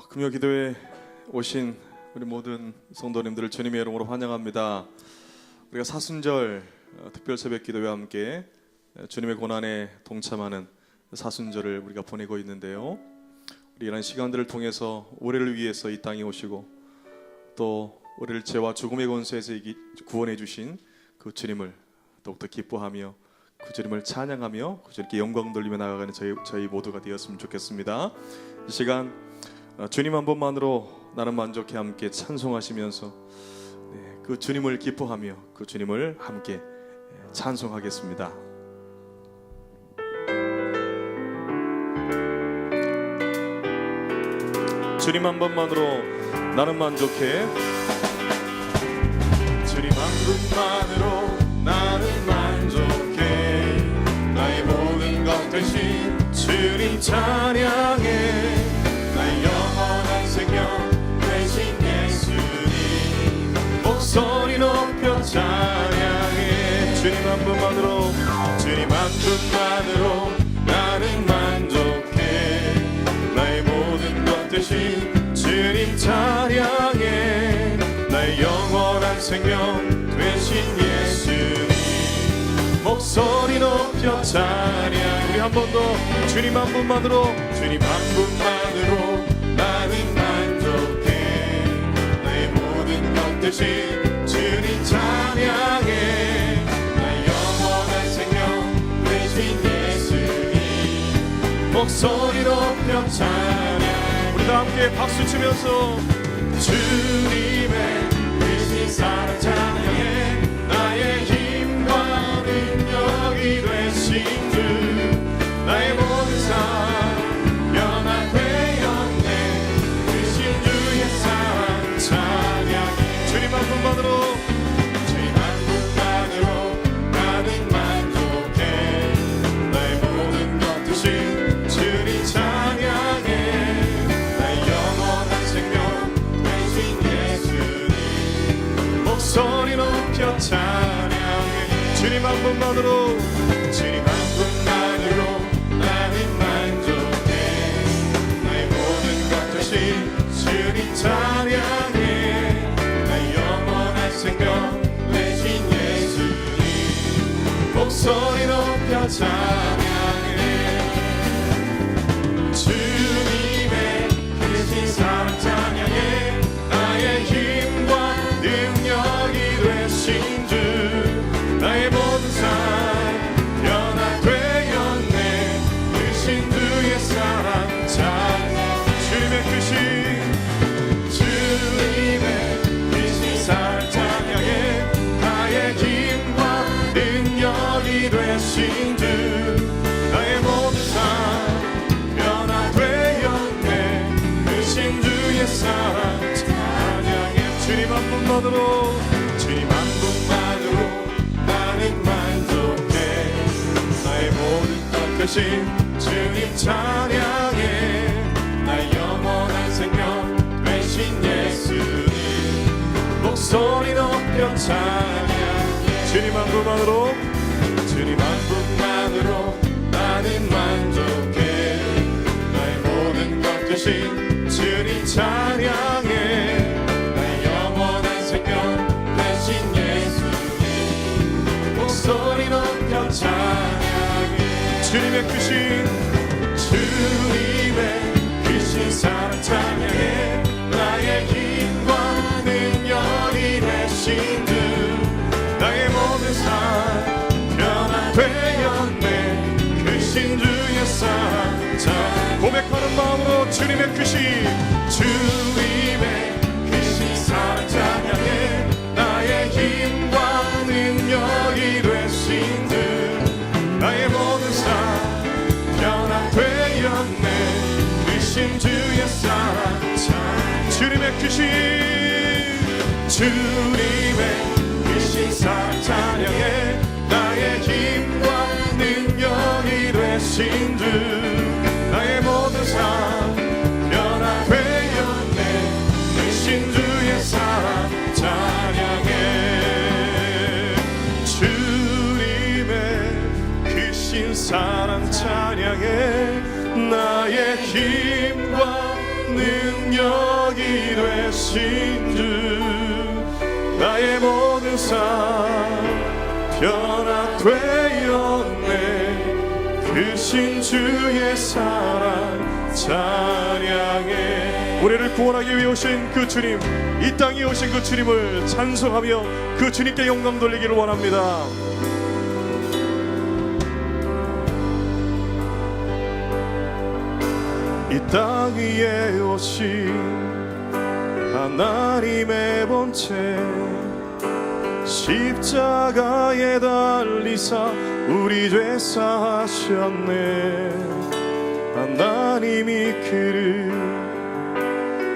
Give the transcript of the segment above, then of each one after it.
금요 기도에 오신 우리 모든 성도님들을 주님의 이름으로 환영합니다. 우리가 사순절 특별 새벽 기도와 함께 주님의 고난에 동참하는 사순절을 우리가 보내고 있는데요. 우리 이런 시간들을 통해서 우리를 위해서 이 땅에 오시고 또 우리를 죄와 죽음의 권세에서 구원해 주신 그 주님을 더욱더 기뻐하며 그 주님을 찬양하며 그 주님께 영광 돌리며 나아가는 저희 모두가 되었으면 좋겠습니다. 이 시간 주님 한 분만으로 나는 만족해 함께 찬송하시면서 그 주님을 기뻐하며 그 주님을 함께 찬송하겠습니다. 주님 한 번만으로 나는 만족해. 주님 한 분만으로 나는 만족해. 나의 모든 것 대신 주님 찬양해. 나의 영원한 생명 되신 예수님 목소리 높여 찬양해. 주님 한 분만으로 나는 만족해. 나의 모든 것 대신 주님 찬양해. 나의 영원한 생명 되신 예수님 목소리 높여 찬양. 우리 한 번 더 주님 한 분만으로 나는 만족해. 나의 모든 것 대신 주님 찬양해. 나의 영원한 생명 되신 예수님 목소리 높여 찬양. 우리 다 함께 박수 치면서 주님의 크신 사랑 찬양해. 나의 힘과 능력이 되신 주 나의 모든 삶 변화되었네. 크신 주의 사랑 찬양해. 주님 한 분만으로 나는 만족해. 나의 모든 것 대신 주님 찬양해. 나의 영원한 생명 되신 예수님 목소리 높여 찬양해. 주님 한 분만으로 나는 만족해. 나의 모든 것 대신 주님 찬양해. 나의 영원한 생명 되신 예수님 목소리 높여 찬양해. 주님의 크신 사랑 찬양해. 나의 힘과 능력이 되신 주 나의 모든 삶 변화되었네. 크신 주의 사랑 찬양. 주님의 크신 사랑 찬양해. 나의 힘과 능력이 되신 주 나의 모든 삶 변화되었네. 크신 주의 사랑 찬양해. 주님 한 분만으로 나는 만족해. 나의 모든 것 대신 주님 찬양해. 나의 영원한 생명 되신 예수님 목소리 높여 찬양해. 주님 한 분만으로 나는 만족해. 나의 모든 것 대신 주님 찬양해. 나의 영원한 생명 되신 예수님 목소리 높여 찬양해. 주님의 크신 사랑 찬양해. 나의 힘과 능력이 되신 주 나의 모든 삶 변화되었네. 크신 주의 사랑 찬양. 고백하는 마음으로 주님의 크신 사랑 찬양해. 나의 힘과 능력이 되신 주 나의 모든 삶 변화되었네. 크신 주의 사랑 찬양. 주님의 크신 사랑 찬양해. 나의 힘과 능력이 되신 주 나의 모든 삶 변화되었네. 크신 주의 사랑 찬양해. 주님의 크신 사랑 찬양해. 나의 힘과 능력이 되신 주 나의 모든 삶 변화되었네 크신 주의 사랑 찬양해 우리를 구원하기 위해 오신 그 주님 이 땅에 오신 그 주님을 찬송하며 그 주님께 영광 돌리기를 원합니다. 이 땅 위에 오신 하나님의 본체 십자가에 달리사 우리 죄 사하셨네 하나님이 그를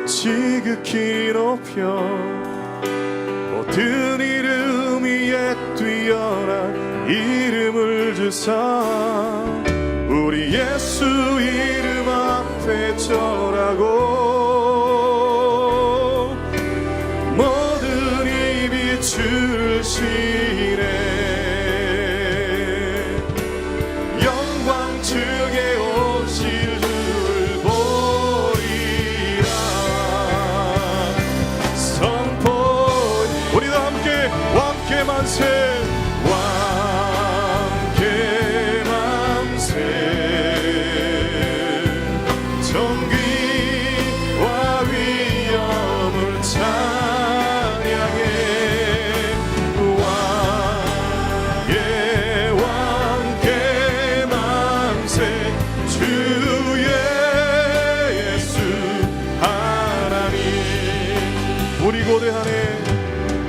지극히 높여 모든 이름 위에 뛰어난 이름을 주사 우리 예수 이름 앞에 절하고 모든 입이 주를 시래 영광 중에 오실 주를 보리라 선포 우리도 함께 왕께 만세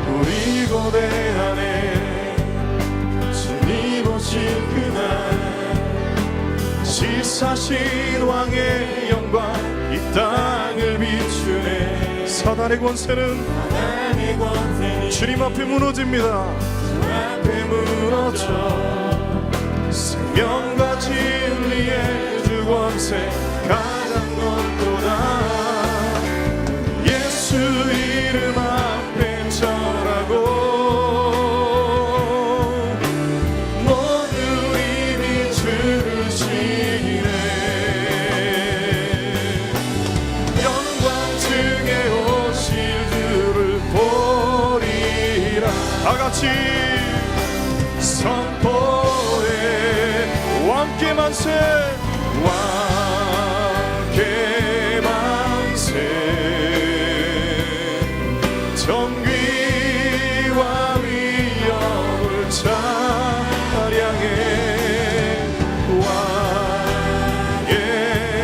우리 고대하네 주님 오신 그날 지사신 왕의 영광 이 땅을 비추네 사단의 권세는 주님 앞에 무너집니다 주 앞에 무너져 생명과 진리의 주 권세 가장 높도다 예수 이름 앞에 절하고 모든 입이 주를 시네 영광 중에 오실 주를 보리라 다같이 선포해 왕께 만세 왕께 만세 정귀와 위엄을 찬양해 왕의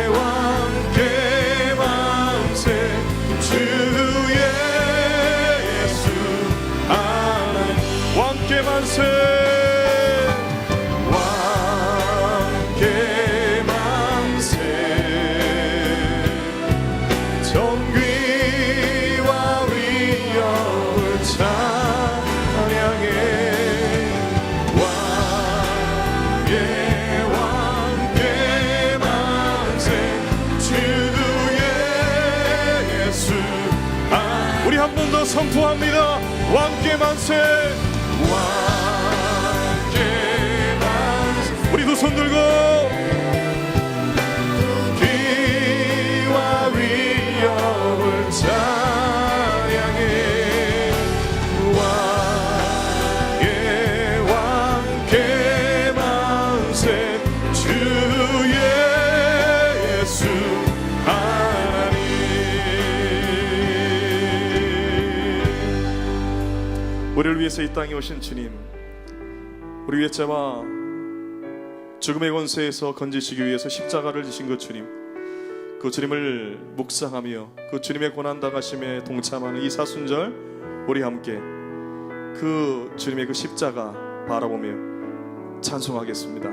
왕께 만세 주의 예수 하나님 왕께 만세 왕께 만세 정귀와 위엄을 찬양해 왕의 왕께 만세 주의 예수 우리 한 번 더 선포합니다 왕께 만세 왕께 만세 우리 두 손 들고 기와 위엄을 찬양해 왕의 왕께 만세 주의 예수 하나님 우리를 위해서 이 땅에 오신 주님 우리 위에 잡아 죽음의 권세에서 건지시기 위해서 십자가를 지신 그 주님 그 주님을 묵상하며 그 주님의 고난당하심에 동참하는 이 사순절 우리 함께 그 주님의 그 십자가 바라보며 찬송하겠습니다.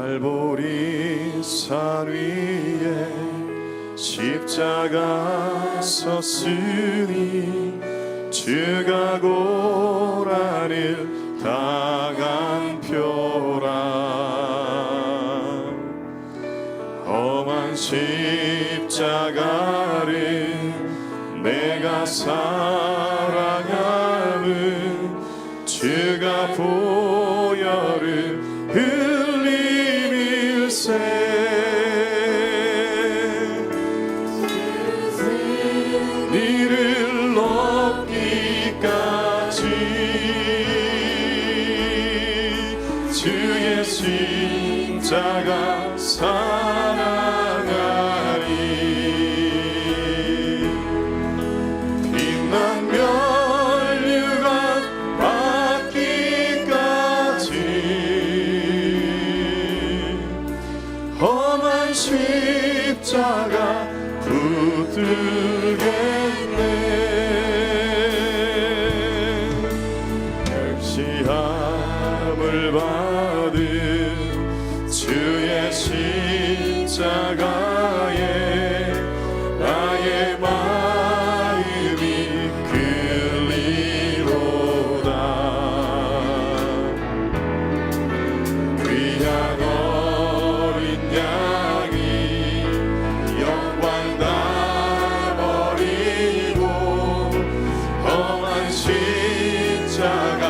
갈보리 산 위에 십자가 섰으니 주가 고난을 당한 표라 험한 심 주가 보혈을 흘리밀세 니를 얻기까지 주의 십자가 사랑하리 빛난 면류관 받기까지 험한 십자가 붙들겠네 멸시함을 받은 주의 십자가에 나의 마음이 끌리로다 귀한 어린 양이 영광 다 버리고 험한 십자가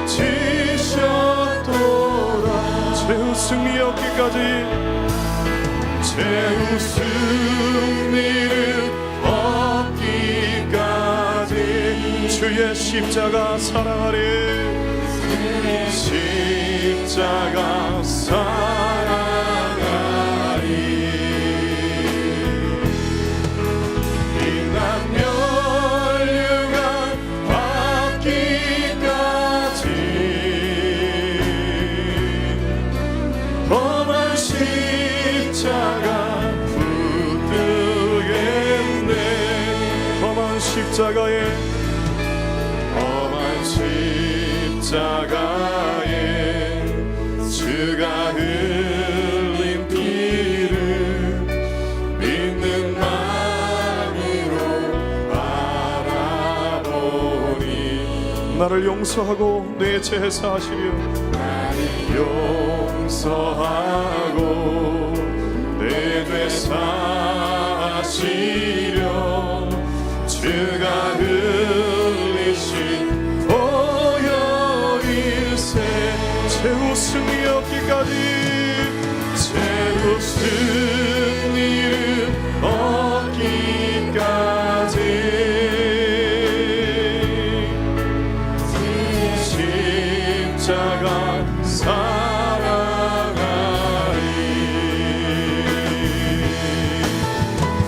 지셨도다 최후 승리 얻기까지 최후 승리를 얻기까지 주의 십자가 사랑하리 십자가 사랑하리 빛난 면류관 받기까지 험한 십자가 붙들겠네 험한 십자가에 주가 흘린 피를 믿는 마음으로 바라보니 나를 용서하고 내 죄 사하시려 나를 용서하고 내 죄 사하시려 주가 흘리신 보혈일세 최후 승리 얻기까지 최후 승리를 얻기까지 십자가 사랑하리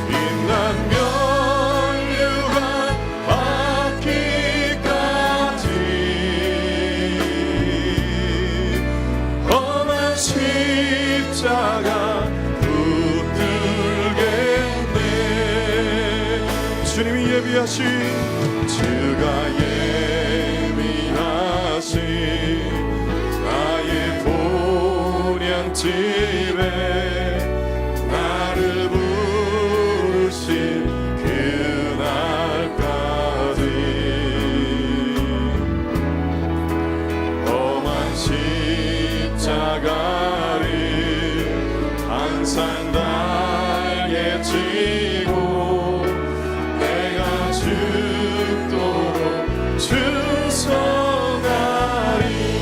빛난 면류관 받기까지 험한 십자가 붙들겠네 주님이 예비하신 주가 예비하신 나의 본향집에 나를 부르신 그날까지 험한 십자가를 항상 달게 지고 내가 죽도록 충성하리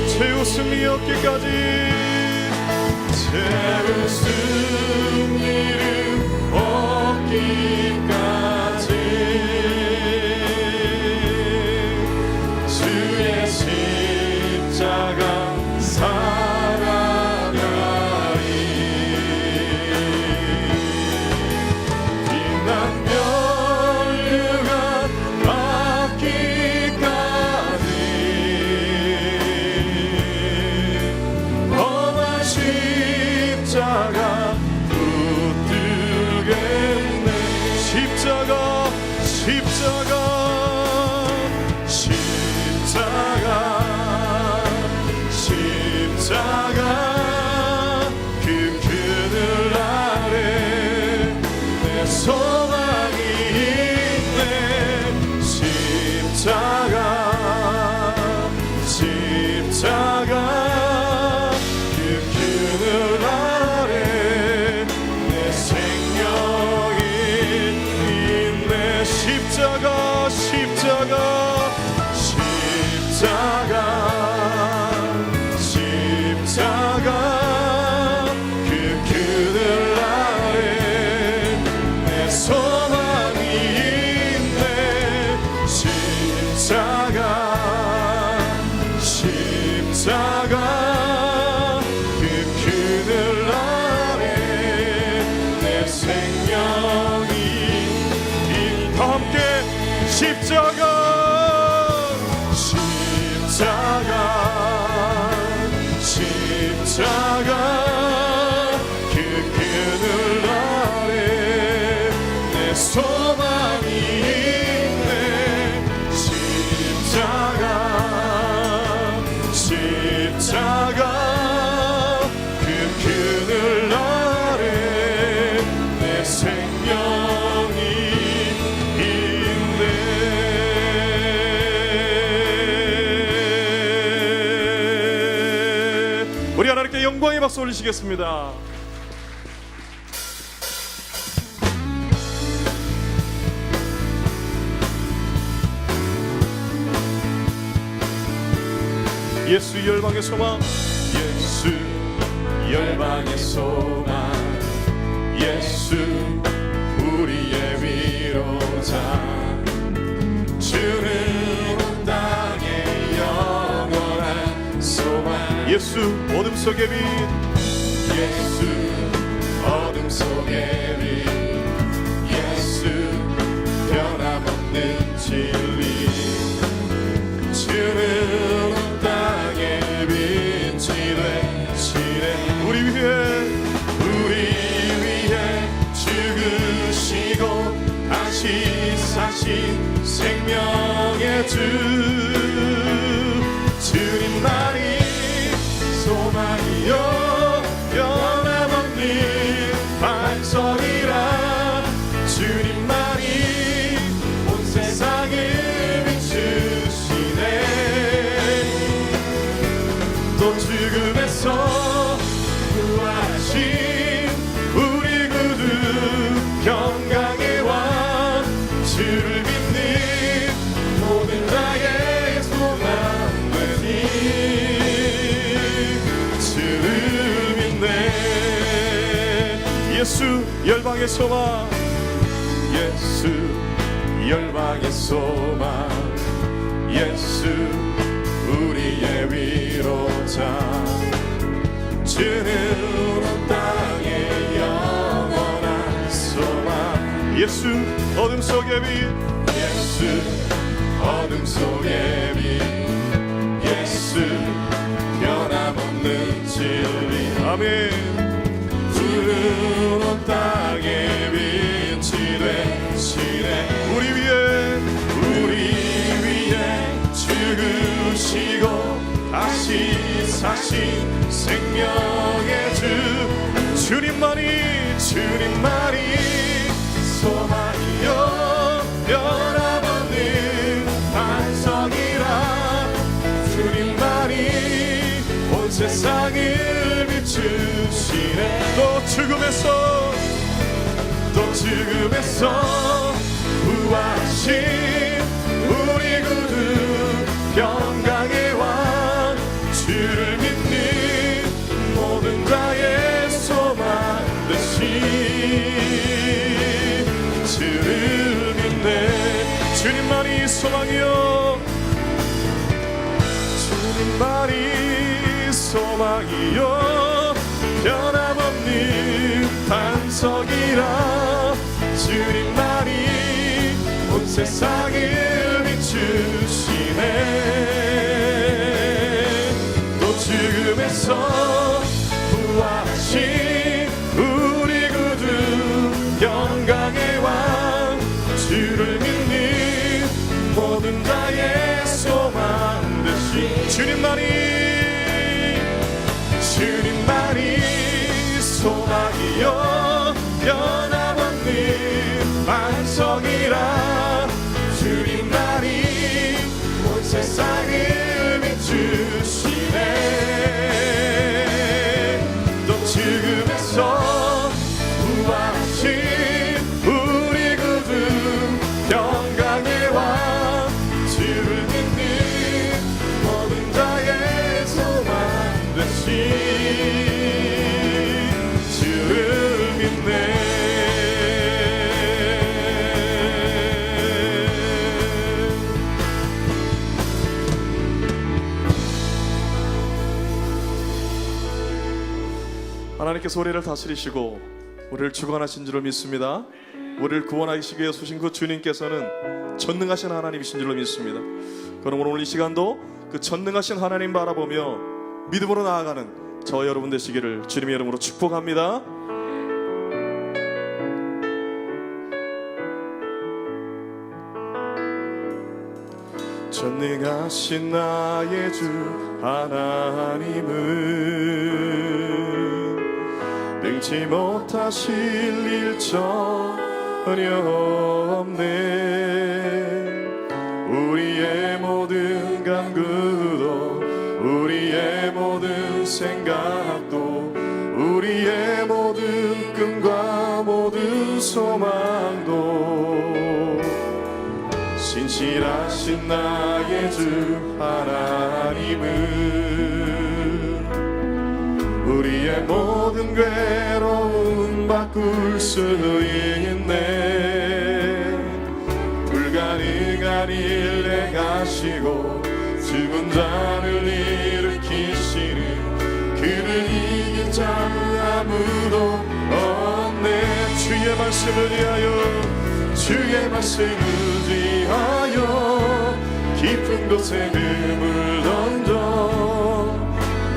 최후 승리 얻기까지 최후 승리를 얻기까지 주의 십자가 사랑하리 빛난 면류관 받기까지 험한 십자가 붙들겠네 십자가 하나님께 영광의 박수 올리시겠습니다. 예수 열방의 소망, 예수 열방의 소망, 예수 우리의 위로자, 주는 온 땅의 영원한 소망. 예수 어둠 속의 빛, 예수 어둠 속의 빛, 예수 변함없는 진리, 주는 온 땅의 빛이 되시네. 우리 위해 죽으시고 다시 사신 생명의 주, 주님만이 소망이요 변함없는 반석이라, 주님만이 온 세상을 비추시네. 또 죽음에서 구하신 우리 구주 평강의 왕, 주를 믿는 모든 나의 소망 되니, 주를 믿네. 예수 열방의 소망, 예수 열방의 소망, 예수 우리의 위로자, 주는 온 땅의 영원한 소망. 예수 어둠 속의 빛, 예수 어둠 속의 빛, 예수 변함없는 진리. 아멘. 주는 온 땅의 빛이 되시네. 우리 위해 죽으시고 다시 사신 생명의 주, 주님만이 소망이요 변함없는 반석이라, 주님만이 온 세상을 비추시네. 또 죽음에서 부활하신 우리 구주 평강의 왕, 주를 믿는 모든 자의 소망 되신, 주를 믿네. 주님만이 소망이요, 주님만이 소망이요 변함없는 반석이라, 주님만이 온 세상을 비추시네. 또 죽음에서 부활하신 우리 구주 영광의 왕, 주를 믿는 모든 자의 소망 되신, 주님만이 소망이요 변함없는 반석이라, 주님만이 온 세상을 비추시네. 또 죽음에서 부활하신 우리 구주 영광의 왕, 주를 믿는 모든 자의 소망 되신, 주를 믿네. 하나님께서 우리를 다스리시고 우리를 주관하신 줄로 믿습니다. 우리를 구원하시기 위해 오신 그 주님께서는 전능하신 하나님이신 줄로 믿습니다. 그러므로 오늘 이 시간도 그 전능하신 하나님 바라보며 믿음으로 나아가는 저와 여러분 되시기를 주님의 이름으로 축복합니다. 전능하신 나의 주 하나님은 능치 못하실 일 전혀 없네. 우리의 모든 간구도 우리의 모든 생각도 하신 나의 주 하나님은 우리의 모든 괴로움 바꿀 수 있네. 불가능한 일 행하시고 죽은 자를 일으키시는 그를 이긴 자 아무도 없네. 주의 말씀을 위하여 주의 말씀을 위하여 깊은 곳에 금을 던져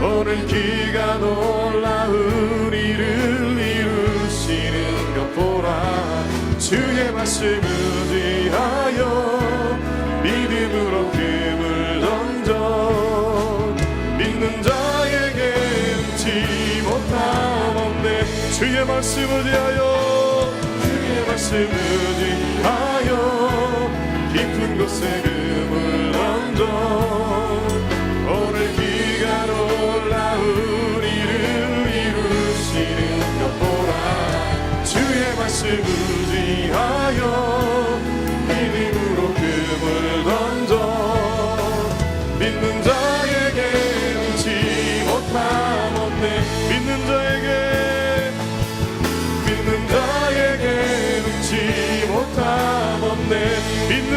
오늘 그가 놀라운 일을 이루시는 것 보라. 주의 말씀을 위하여 믿음으로 금을 던져 믿는 자에게 능치 못함 없네. 주의 말씀을 위하여 주의 말씀을 위하여 깊은 곳에 금을 던져 오늘 그가 놀라운 일을 이루시는 것 보라. 주의 말씀을 위하여 믿음으로 금을 던져 믿는 자에게 능치 못함 없네. 믿는 자에게 능치 못함 없네. 믿는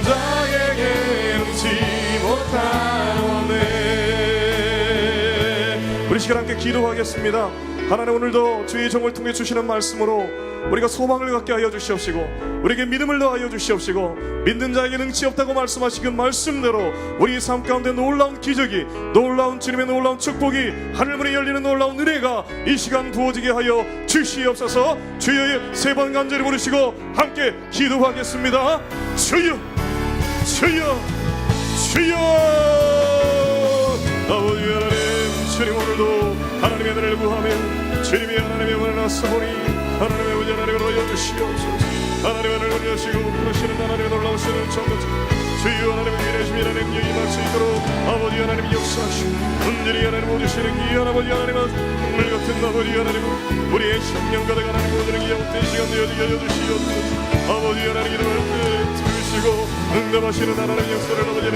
자에게 능치 못함 없네. 우리 시간 함께 기도하겠습니다. 하나님, 오늘도 주의 종을 통해 주시는 말씀으로 우리가 소망을 갖게 하여 주시옵시고 우리에게 믿음을 더하여 주시옵시고 믿는 자에게 능치 없다고 말씀하신 그 말씀대로 우리 삶 가운데 놀라운 기적이, 놀라운 주님의 놀라운 축복이, 하늘문이 열리는 놀라운 은혜가 이 시간 부어지게 하여 주시옵소서. 주여 세 번 간절히 부르시고 함께 기도하겠습니다. 주여 주여 주여. 아버지 하나님, 주님 오늘도 하나님의 은혜를 구하며 주님이 하나님의 은혜를 나서보니 하나님의 은혜 하나님을 도와주시옵소서. 하나님의 은혜를 원하시고 부르시는 하나님의 놀라우시는 정거지 주여 하나님의 위대하심이 하나님 임할 수 있도록 아버지 하나님 역사하시고 온전히 하나님 오주시는 귀한 아버지 하나님 눈물 같은 아버지 하나님 우리의 심령 가득 하나님 오늘은 기억된 시간 되어지게 하여 주시옵소서. 아버지 하나님 이름을 들으시고 응답하시는 하나님 역사를 아버지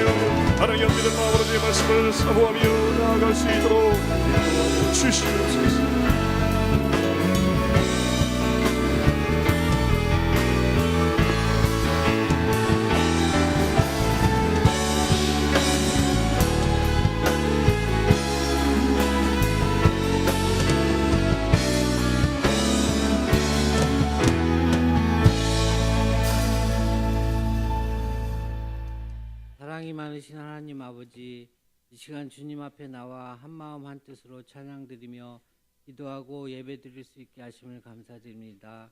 하나님 믿는 마음으로 주의 말씀을 사모하며 나아갈 수 있도록 주시옵소서. 사랑이 많으신 하나님 아버지, 이 시간 주님 앞에 나와 한마음 한뜻으로 찬양드리며 기도하고 예배드릴 수 있게 하심을 감사드립니다.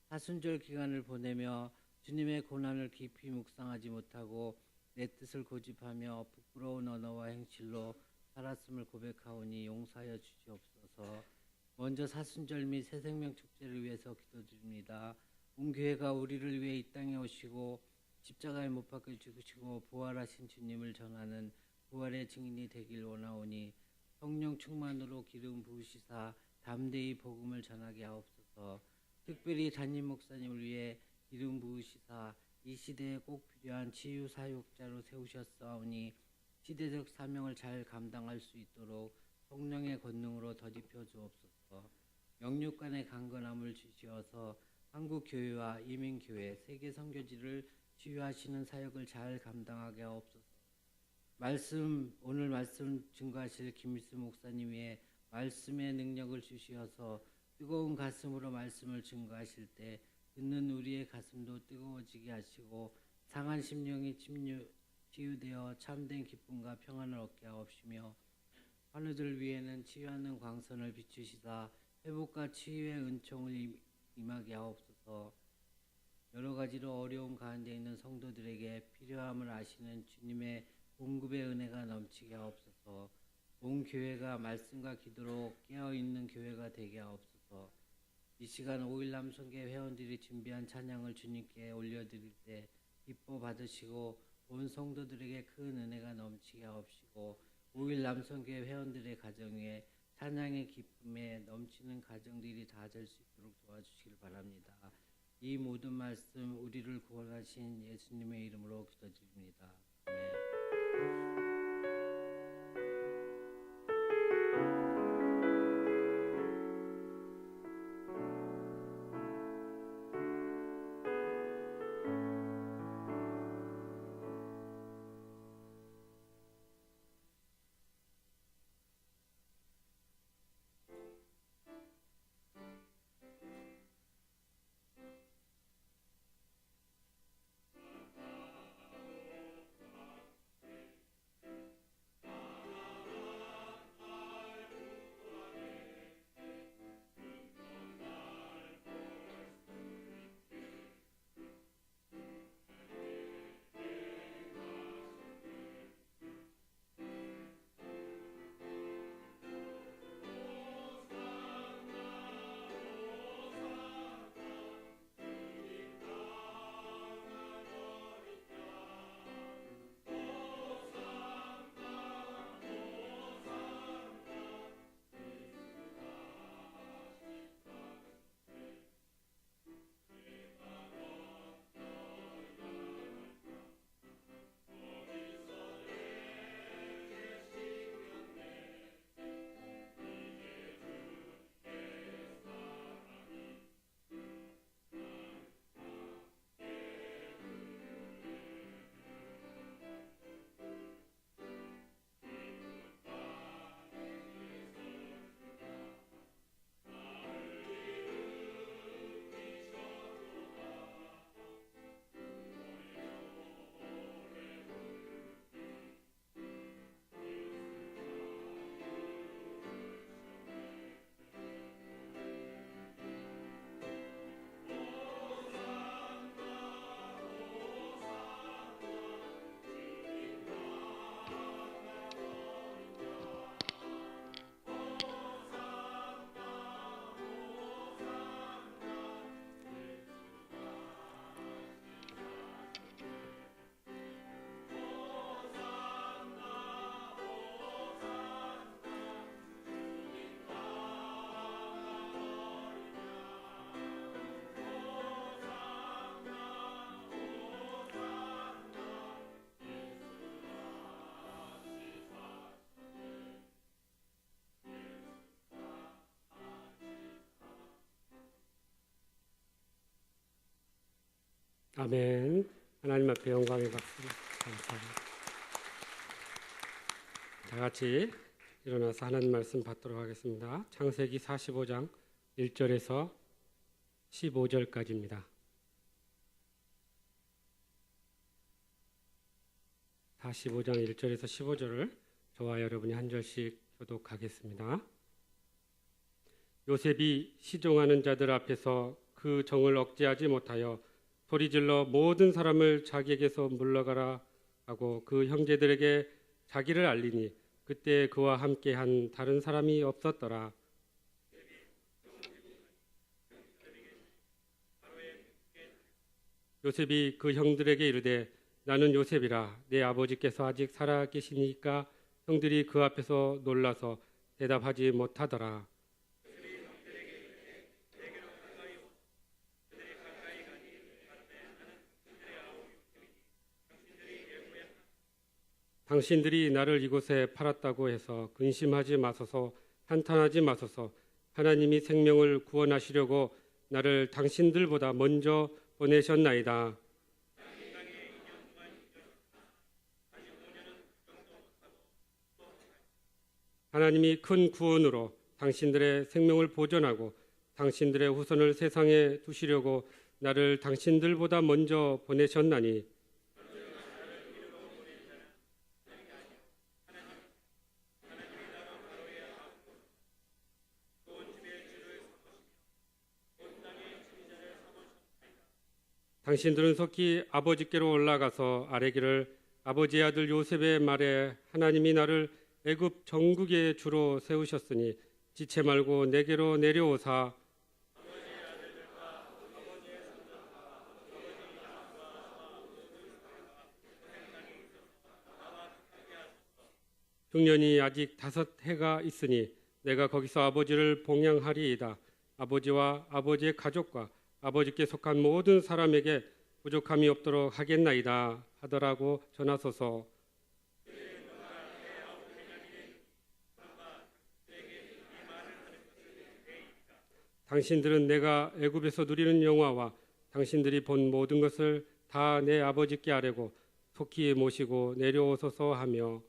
사순절 기간을 보내며 주님의 고난을 깊이 묵상하지 못하고 내 뜻을 고집하며 부끄러운 언어와 행실로 살았음을 고백하오니 용서하여 주시옵소서. 먼저 사순절 및 새생명 축제를 위해서 기도드립니다. 온 교회가 우리를 위해 이 땅에 오시고 십자가에 못 박혀 죽으시고 부활하신 주님을 전하는 부활의 증인이 되길 원하오니 성령 충만으로 기름 부으시사 담대히 복음을 전하게 하옵소서. 특별히 담임 목사님을 위해 기름 부으시사 이 시대에 꼭 필요한 치유 사역자로 세우셨사오니 시대적 사명을 잘 감당할 수 있도록 성령의 권능으로 덧입혀 주옵소서. 영육 간의 강건함을 주시어서 한국 교회와 이민 교회, 세계 선교지를 치유하시는 사역을 잘 감당하게 하옵소서. 오늘 말씀 증거하실 김일수 목사님 위에 말씀의 능력을 주시어서 뜨거운 가슴으로 말씀을 증거하실 때 듣는 우리의 가슴도 뜨거워지게 하시고 상한 심령이 치유되어 참된 기쁨과 평안을 얻게 하옵시며 환우들 위에는 치유하는 광선을 비추시사 회복과 치유의 은총을 임하게 하옵소서. 여러 가지로 어려움 가운데 있는 성도들에게 필요함을 아시는 주님의 공급의 은혜가 넘치게 하옵소서. 온 교회가 말씀과 기도로 깨어있는 교회가 되게 하옵소서. 이 시간 5일 남성계 회원들이 준비한 찬양을 주님께 올려드릴 때 기뻐 받으시고 온 성도들에게 큰 은혜가 넘치게 하옵시고 5일 남성계 회원들의 가정 위에 찬양의 기쁨에 넘치는 가정들이 다 될 수 있도록 도와주시길 바랍니다. 이 모든 말씀 우리를 구원하신 예수님의 이름으로 기도드립니다. 아멘. 아멘. 하나님 앞에 영광의 박수 감사합니다. 다 같이 일어나서 하나님 말씀 받도록 하겠습니다. 창세기 45장 1절에서 15절까지입니다. 45장 1절에서 15절을 저와 여러분이 한 절씩 교독하겠습니다. 요셉이 시종하는 자들 앞에서 그 정을 억제하지 못하여 소리질러 모든 사람을 자기에게서 물러가라 하고 그 형제들에게 자기를 알리니 그때 그와 함께한 다른 사람이 없었더라. 요셉이 그 형들에게 이르되 나는 요셉이라. 내 아버지께서 아직 살아 계시니까 형들이 그 앞에서 놀라서 대답하지 못하더라. 당신들이 나를 이곳에 팔았다고 해서 근심하지 마소서, 한탄하지 마소서. 하나님이 생명을 구원하시려고 나를 당신들보다 먼저 보내셨나이다. 하나님이 큰 구원으로 당신들의 생명을 보존하고 당신들의 후손을 세상에 두시려고 나를 당신들보다 먼저 보내셨나니 당신들은 속히 아버지께로 올라가서 아뢰기를 아버지의 아들 요셉의 말에 하나님이 나를 애굽 전국의 주로 세우셨으니 지체 말고 내게로 내려오사 흉년이 아직 5해가 있으니 내가 거기서 아버지를 봉양하리이다. 아버지와 아버지의 가족과 아버지께 속한 모든 사람에게 부족함이 없도록 하겠나이다 하더라고 전하소서. 당신들은 내가 애굽에서 누리는 영화와 당신들이 본 모든 것을 다 내 아버지께 아뢰고 속히 모시고 내려오소서 하며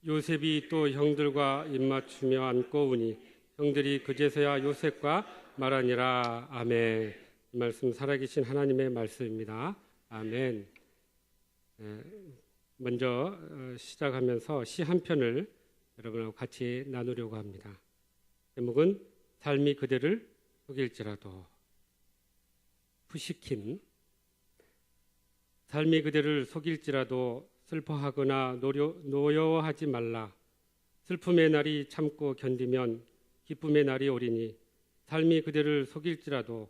요셉이 또 형들과 입맞추며 안고 우니 형들이 그제서야 요셉과 말하니라. 아멘. 이 말씀 살아계신 하나님의 말씀입니다. 아멘. 먼저 시작하면서 시 한 편을 여러분하고 같이 나누려고 합니다. 제목은 삶이 그대를 속일지라도. 푸시킨. 삶이 그대를 속일지라도 슬퍼하거나 노여워하지 말라. 슬픔의 날이 참고 견디면 기쁨의 날이 오리니 삶이 그대를 속일지라도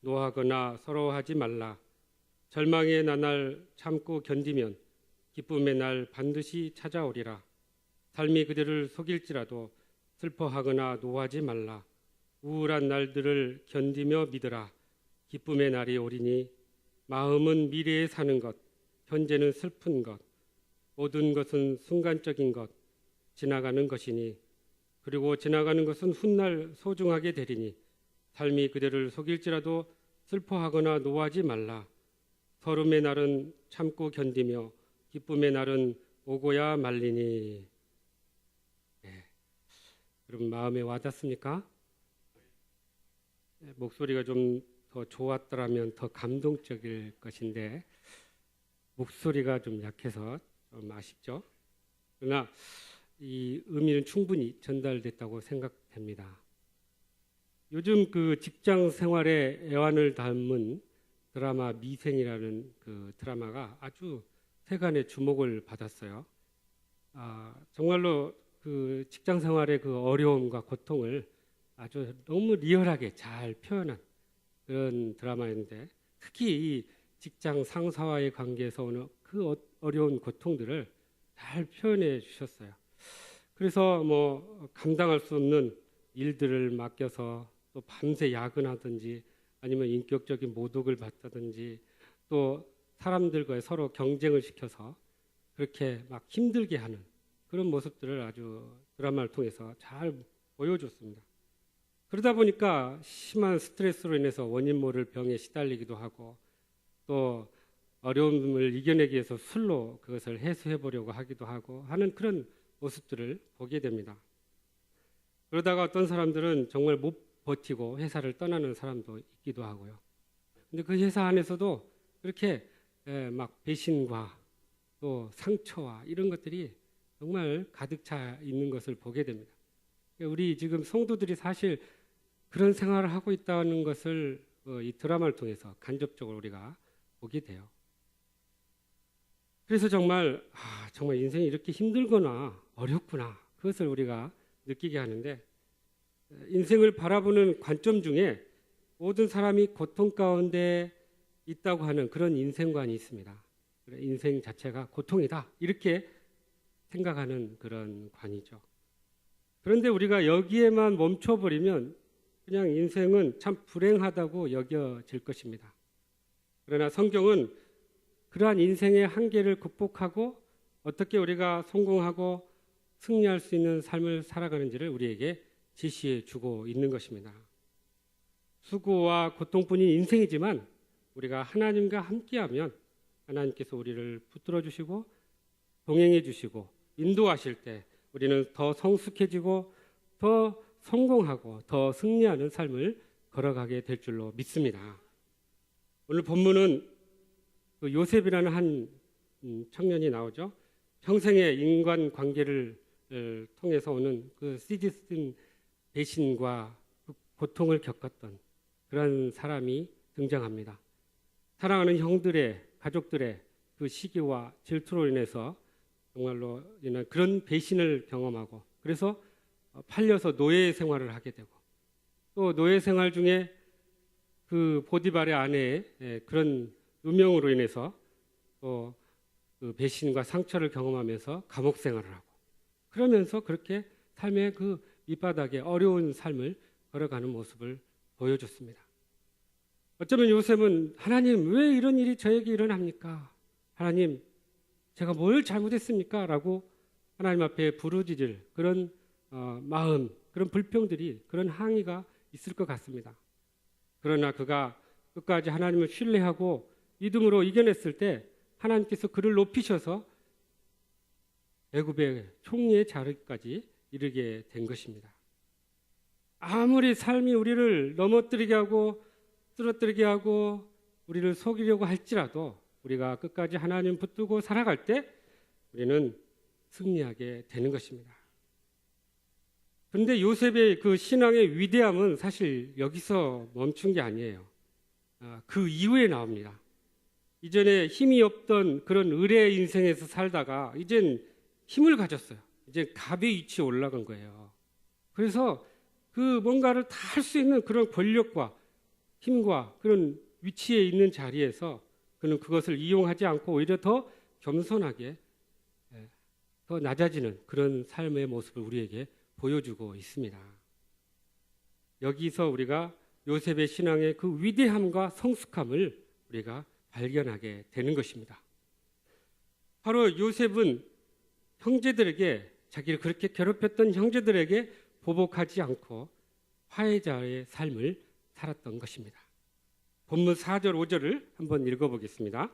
노하거나 서러워하지 말라. 절망의 나날 참고 견디면 기쁨의 날 반드시 찾아오리라. 삶이 그대를 속일지라도 슬퍼하거나 노하지 말라. 우울한 날들을 견디며 믿으라. 기쁨의 날이 오리니 마음은 미래에 사는 것, 현재는 슬픈 것, 모든 것은 순간적인 것, 지나가는 것이니 그리고 지나가는 것은 훗날 소중하게 되리니 삶이 그대를 속일지라도 슬퍼하거나 노하지 말라. 서름의 날은 참고 견디며 기쁨의 날은 오고야 말리니. 여러분 마음에 와닿습니까? 목소리가 좀 더 좋았더라면 더 감동적일 것인데 목소리가 좀 약해서 좀 아쉽죠. 그러나 이 의미는 충분히 전달됐다고 생각됩니다. 요즘 그 직장 생활의 애환을 담은 드라마 미생이라는 그 드라마가 아주 세간의 주목을 받았어요. 정말로 그 직장 생활의 그 어려움과 고통을 아주 너무 리얼하게 잘 표현한 그런 드라마인데 특히 이 직장 상사와의 관계에서 오는 그 어려운 고통들을 잘 표현해 주셨어요. 그래서 뭐 감당할 수 없는 일들을 맡겨서 또 밤새 야근하든지 아니면 인격적인 모독을 받다든지 또 사람들과의 서로 경쟁을 시켜서 그렇게 막 힘들게 하는 그런 모습들을 아주 드라마를 통해서 잘 보여줬습니다. 그러다 보니까 심한 스트레스로 인해서 원인 모를 병에 시달리기도 하고 또 어려움을 이겨내기 위해서 술로 그것을 해소해 보려고 하기도 하고 하는 그런 모습들을 보게 됩니다. 그러다가 어떤 사람들은 정말 못 버티고 회사를 떠나는 사람도 있기도 하고요. 근데 그 회사 안에서도 그렇게 막 배신과 또 상처와 이런 것들이 정말 가득 차 있는 것을 보게 됩니다. 우리 지금 성도들이 사실 그런 생활을 하고 있다는 것을 이 드라마를 통해서 간접적으로 우리가 보게 돼요. 그래서 정말 인생이 이렇게 힘들거나 어렵구나 그것을 우리가 느끼게 하는데 인생을 바라보는 관점 중에 모든 사람이 고통 가운데 있다고 하는 그런 인생관이 있습니다. 인생 자체가 고통이다 이렇게 생각하는 그런 관이죠. 그런데 우리가 여기에만 멈춰버리면 그냥 인생은 참 불행하다고 여겨질 것입니다. 그러나 성경은 그러한 인생의 한계를 극복하고 어떻게 우리가 성공하고 승리할 수 있는 삶을 살아가는지를 우리에게 제시해 주고 있는 것입니다. 수고와 고통뿐인 인생이지만 우리가 하나님과 함께하면 하나님께서 우리를 붙들어 주시고 동행해 주시고 인도하실 때 우리는 더 성숙해지고 더 성공하고 더 승리하는 삶을 걸어가게 될 줄로 믿습니다. 오늘 본문은 그 요셉이라는 한 청년이 나오죠. 평생의 인간관계를 통해서 오는 그 시디슨 배신과 그 고통을 겪었던 그런 사람이 등장합니다. 사랑하는 형들의 가족들의 그 시기와 질투로 인해서 정말로 그런 배신을 경험하고 그래서 팔려서 노예 생활을 하게 되고 또 노예 생활 중에 그 보디발의 아내의 그런 누명으로 인해서 또 그 배신과 상처를 경험하면서 감옥 생활을 하고 그러면서 그렇게 삶의 그 밑바닥에 어려운 삶을 걸어가는 모습을 보여줬습니다. 어쩌면 요셉은 하나님 왜 이런 일이 저에게 일어납니까? 하나님 제가 뭘 잘못했습니까? 라고 하나님 앞에 부르짖을 그런 마음, 그런 불평들이, 그런 항의가 있을 것 같습니다. 그러나 그가 끝까지 하나님을 신뢰하고 믿음으로 이겨냈을 때 하나님께서 그를 높이셔서 애굽의 총리의 자리까지 이르게 된 것입니다. 아무리 삶이 우리를 넘어뜨리게 하고 쓰러뜨리게 하고 우리를 속이려고 할지라도 우리가 끝까지 하나님 붙들고 살아갈 때 우리는 승리하게 되는 것입니다. 그런데 요셉의 그 신앙의 위대함은 사실 여기서 멈춘 게 아니에요. 그 이후에 나옵니다. 이전에 힘이 없던 그런 의뢰 인생에서 살다가 이젠 힘을 가졌어요. 이제 갑의 위치에 올라간 거예요. 그래서 그 뭔가를 다 할 수 있는 그런 권력과 힘과 그런 위치에 있는 자리에서 그는 그것을 이용하지 않고 오히려 더 겸손하게 더 낮아지는 그런 삶의 모습을 우리에게 보여주고 있습니다. 여기서 우리가 요셉의 신앙의 그 위대함과 성숙함을 우리가 발견하게 되는 것입니다. 바로 요셉은 형제들에게, 자기를 그렇게 괴롭혔던 형제들에게 보복하지 않고 화해자의 삶을 살았던 것입니다. 본문 4절 5절을 한번 읽어보겠습니다.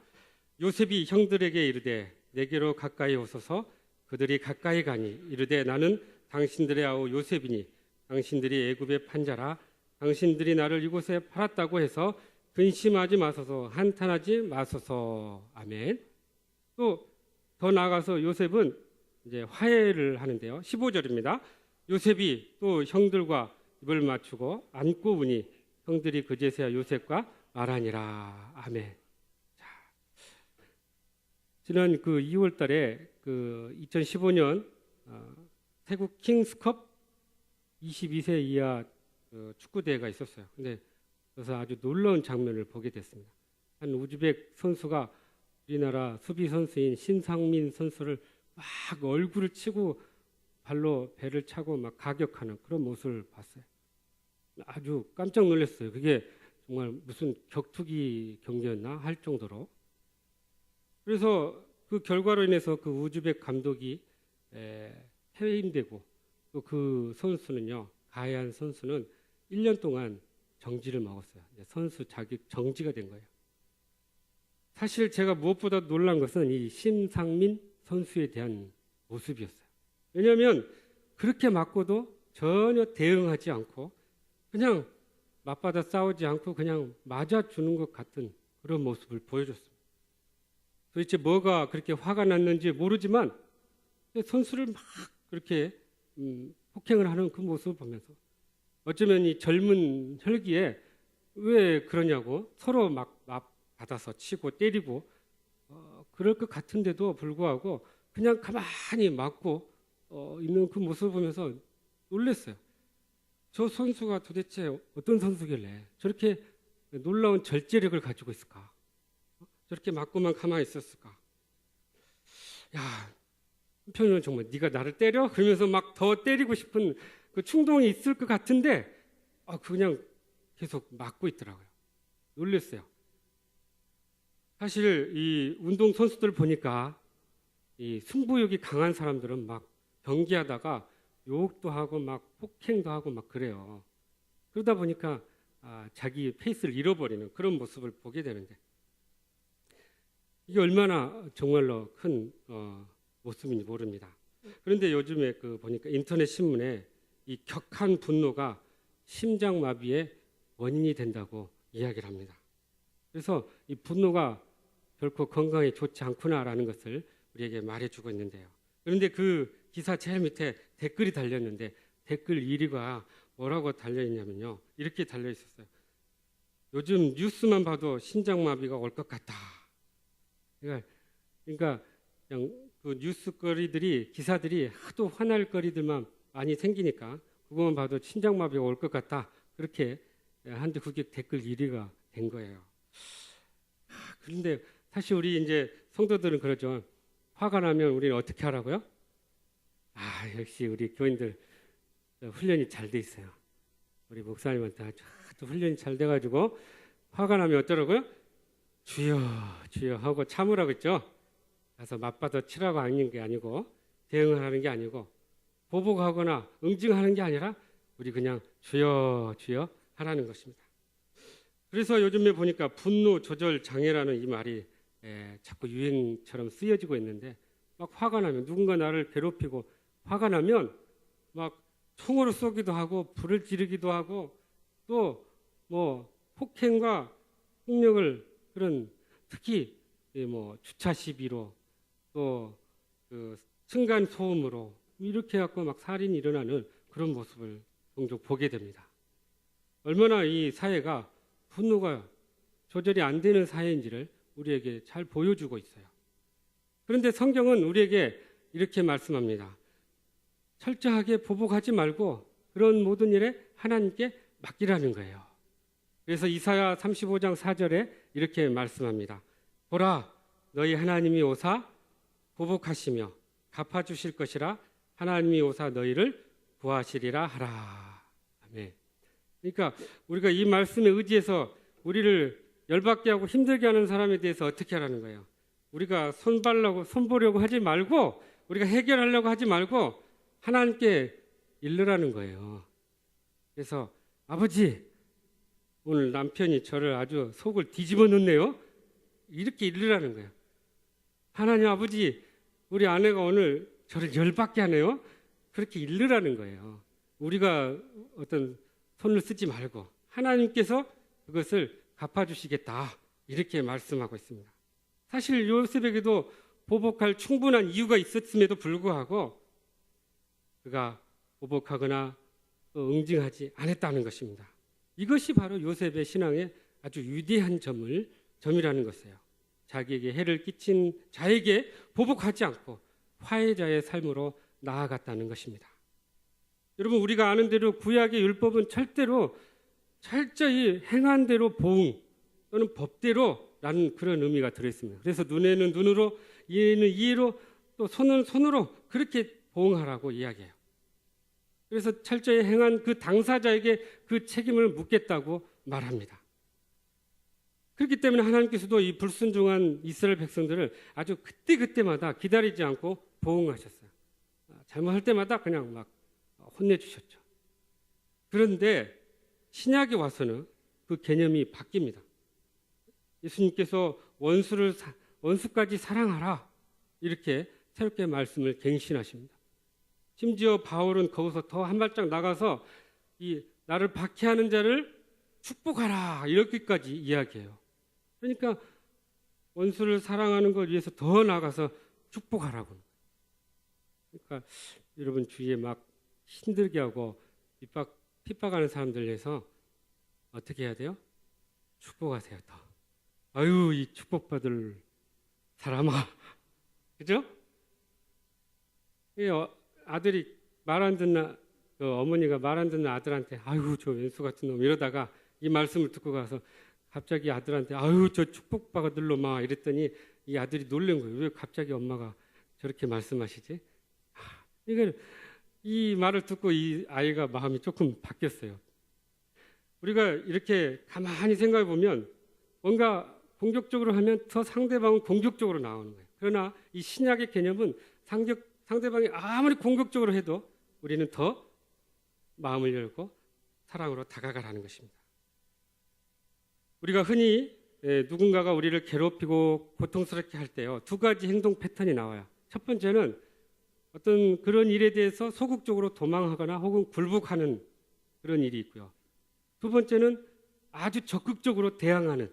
요셉이 형들에게 이르되 내게로 가까이 오소서. 그들이 가까이 가니 이르되 나는 당신들의 아우 요셉이니 당신들이 애굽의 판자라. 당신들이 나를 이곳에 팔았다고 해서 근심하지 마소서, 한탄하지 마소서. 아멘. 또 더 나아가서 요셉은 이제 화해를 하는데요. 15절입니다. 요셉이 또 형들과 입을 맞추고 안고 우니 형들이 그제서야 요셉과 말하니라. 아멘. 자, 지난 그 2월 달에 그 2015년 태국 킹스컵 22세 이하 축구 대회가 있었어요. 근데 그래서 아주 놀라운 장면을 보게 됐습니다. 한 우즈벡 선수가 우리나라 수비 선수인 신상민 선수를 막 얼굴을 치고 발로 배를 차고 막 가격하는 그런 모습을 봤어요. 아주 깜짝 놀랐어요. 그게 정말 무슨 격투기 경기였나 할 정도로. 그래서 그 결과로 인해서 그 우즈벡 감독이 해임되고 또 그 선수는요, 가해한 선수는 1년 동안 정지를 먹었어요. 선수 자격 정지가 된 거예요. 사실 제가 무엇보다 놀란 것은 이 신상민 선수에 대한 모습이었어요. 왜냐하면 그렇게 맞고도 전혀 대응하지 않고 그냥 맞받아 싸우지 않고 그냥 맞아주는 것 같은 그런 모습을 보여줬습니다. 도대체 뭐가 그렇게 화가 났는지 모르지만 선수를 막 그렇게 폭행을 하는 그 모습을 보면서 어쩌면 이 젊은 혈기에 왜 그러냐고 서로 막 받아서 치고 때리고 그럴 것 같은데도 불구하고 그냥 가만히 맞고 있는 그 모습을 보면서 놀랐어요. 저 선수가 도대체 어떤 선수길래 저렇게 놀라운 절제력을 가지고 있을까? 저렇게 맞고만 가만히 있었을까? 야, 한편으로는 정말 네가 나를 때려? 그러면서 막 더 때리고 싶은 그 충동이 있을 것 같은데 그냥 계속 맞고 있더라고요. 놀랐어요. 사실 이 운동 선수들 보니까 이 승부욕이 강한 사람들은 막 경기하다가 욕도 하고 막 폭행도 하고 막 그래요. 그러다 보니까 자기 페이스를 잃어버리는 그런 모습을 보게 되는데 이게 얼마나 정말로 큰 모습인지 모릅니다. 그런데 요즘에 그 보니까 인터넷 신문에 이 격한 분노가 심장마비의 원인이 된다고 이야기를 합니다. 그래서 이 분노가 결코 건강에 좋지 않구나라는 것을 우리에게 말해주고 있는데요. 그런데 그 기사 제일 밑에 댓글이 달렸는데 댓글 1위가 뭐라고 달려있냐면요. 이렇게 달려있었어요. 요즘 뉴스만 봐도 심장마비가 올 것 같다. 그러니까 그냥 그 뉴스거리들이 기사들이 하도 화날 거리들만 많이 생기니까 그것만 봐도 심장마비가 올 것 같다. 그렇게 한데 그게 댓글 1위가 된 거예요. 그런데 사실 우리 이제 성도들은 그러죠. 화가 나면 우리는 어떻게 하라고요? 역시 우리 교인들 훈련이 잘 돼 있어요. 우리 목사님한테 아주 훈련이 잘 돼가지고 화가 나면 어쩌라고요? 주여 주여 하고 참으라고 했죠. 가서 맞받아 치라고 하는 게 아니고 대응하는 게 아니고 보복하거나 응징하는 게 아니라 우리 그냥 주여 주여 하라는 것입니다. 그래서 요즘에 보니까 분노 조절 장애라는 이 말이 자꾸 유행처럼 쓰여지고 있는데 막 화가 나면 누군가 나를 괴롭히고 화가 나면 막 총으로 쏘기도 하고 불을 지르기도 하고 또 뭐 폭행과 폭력을 그런 특히 뭐 주차 시비로 또 그 층간 소음으로 이렇게 해갖고 막 살인이 일어나는 그런 모습을 종종 보게 됩니다. 얼마나 이 사회가 분노가 조절이 안 되는 사회인지를 우리에게 잘 보여주고 있어요. 그런데 성경은 우리에게 이렇게 말씀합니다. 철저하게 보복하지 말고 그런 모든 일에 하나님께 맡기라는 거예요. 그래서 이사야 35장 4절에 이렇게 말씀합니다. 보라, 너희 하나님이 오사 보복하시며 갚아주실 것이라 하나님이 오사 너희를 구하시리라 하라. 아멘. 그러니까 우리가 이 말씀에 의지해서 우리를 열받게 하고 힘들게 하는 사람에 대해서 어떻게 하라는 거예요? 우리가 손보려고 하지 말고 우리가 해결하려고 하지 말고 하나님께 일르라는 거예요. 그래서 아버지, 오늘 남편이 저를 아주 속을 뒤집어 놓네요. 이렇게 일르라는 거예요. 하나님 아버지, 우리 아내가 오늘 저를 열받게 하네요. 그렇게 일르라는 거예요. 우리가 어떤 손을 쓰지 말고 하나님께서 그것을 갚아주시겠다 이렇게 말씀하고 있습니다. 사실 요셉에게도 보복할 충분한 이유가 있었음에도 불구하고 그가 보복하거나 응징하지 않았다는 것입니다. 이것이 바로 요셉의 신앙의 아주 위대한 점이라는 것이에요. 자기에게 해를 끼친 자에게 보복하지 않고 화해자의 삶으로 나아갔다는 것입니다. 여러분, 우리가 아는 대로 구약의 율법은 철저히 행한 대로 보응 또는 법대로라는 그런 의미가 들어있습니다. 그래서 눈에는 눈으로, 이에는 이에로, 또 손은 손으로 그렇게 보응하라고 이야기해요. 그래서 철저히 행한 그 당사자에게 그 책임을 묻겠다고 말합니다. 그렇기 때문에 하나님께서도 이 불순종한 이스라엘 백성들을 아주 그때마다 기다리지 않고 보응하셨어요. 잘못할 때마다 그냥 막 혼내주셨죠. 그런데 신약에 와서는 그 개념이 바뀝니다. 예수님께서 원수까지 사랑하라 이렇게 새롭게 말씀을 갱신하십니다. 심지어 바울은 거기서 더 한 발짝 나가서 이 나를 박해하는 자를 축복하라 이렇게까지 이야기해요. 그러니까 원수를 사랑하는 것 위해서 더 나가서 축복하라고. 그러니까 여러분 주위에 막 힘들게 하고 핍박하는 사람들 위해서 어떻게 해야 돼요? 축복하세요. 더. 아유, 이 축복받을 사람아. 그죠? 아들이 말 안 듣는 어머니가 말 안 듣는 아들한테 아유, 저 왼수 같은 놈 이러다가 이 말씀을 듣고 가서 갑자기 아들한테 아유, 저 축복받을 놈아 이랬더니 이 아들이 놀란 거예요. 왜 갑자기 엄마가 저렇게 말씀하시지? 그러니까 이 말을 듣고 이 아이가 마음이 조금 바뀌었어요. 우리가 이렇게 가만히 생각해 보면 뭔가 공격적으로 하면 더 상대방은 공격적으로 나오는 거예요. 그러나 이 신약의 개념은 상대방이 아무리 공격적으로 해도 우리는 더 마음을 열고 사랑으로 다가가라는 것입니다. 우리가 흔히 누군가가 우리를 괴롭히고 고통스럽게 할 때요, 두 가지 행동 패턴이 나와요. 첫 번째는 어떤 그런 일에 대해서 소극적으로 도망하거나 혹은 굴복하는 그런 일이 있고요. 두 번째는 아주 적극적으로 대항하는,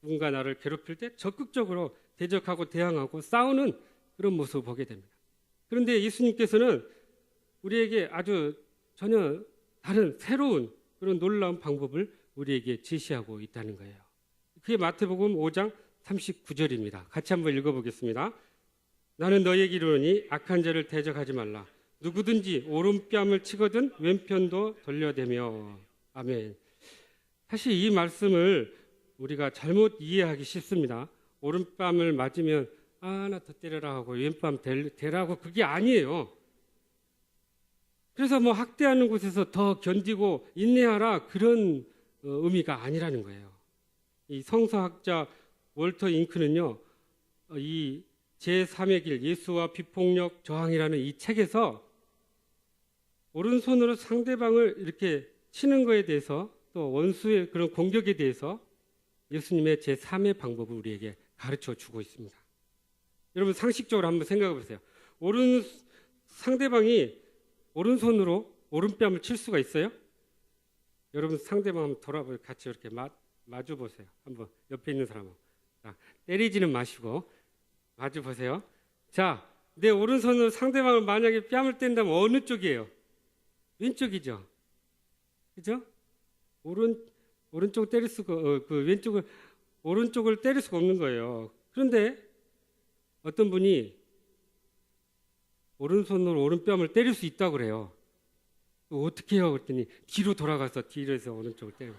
누군가 나를 괴롭힐 때 적극적으로 대적하고 대항하고 싸우는 그런 모습을 보게 됩니다. 그런데 예수님께서는 우리에게 아주 전혀 다른 새로운 그런 놀라운 방법을 우리에게 제시하고 있다는 거예요. 그게 마태복음 5장 39절입니다. 같이 한번 읽어보겠습니다. 나는 너희에게 이르노니 악한 자를 대적하지 말라. 누구든지 오른뺨을 치거든 왼편도 돌려대며. 아멘. 사실 이 말씀을 우리가 잘못 이해하기 쉽습니다. 오른뺨을 맞으면 나 더 때려라 하고 왼뺨 대라고, 그게 아니에요. 그래서 뭐 학대하는 곳에서 더 견디고 인내하라 그런 의미가 아니라는 거예요. 이 성서학자 월터 잉크는요, 이 제3의 길 예수와 비폭력 저항이라는 이 책에서 오른손으로 상대방을 이렇게 치는 거에 대해서 또 원수의 그런 공격에 대해서 예수님의 제3의 방법을 우리에게 가르쳐 주고 있습니다. 여러분 상식적으로 한번 생각해 보세요. 상대방이 오른손으로 오른뺨을 칠 수가 있어요? 여러분 상대방 한번 돌아보고 같이 이렇게 마주 보세요. 한번 옆에 있는 사람하고. 자, 때리지는 마시고 마주 보세요. 자, 내 오른손으로 상대방을 만약에 뺨을 뗀다면 어느 쪽이에요? 왼쪽이죠. 그죠? 오른쪽 때릴 수가 오른쪽을 때릴 수가 없는 거예요. 그런데 어떤 분이 오른손으로 오른뺨을 때릴 수 있다고 그래요. 어떻게 해요? 그랬더니 뒤로 돌아가서 뒤에서 오른쪽을 때려요.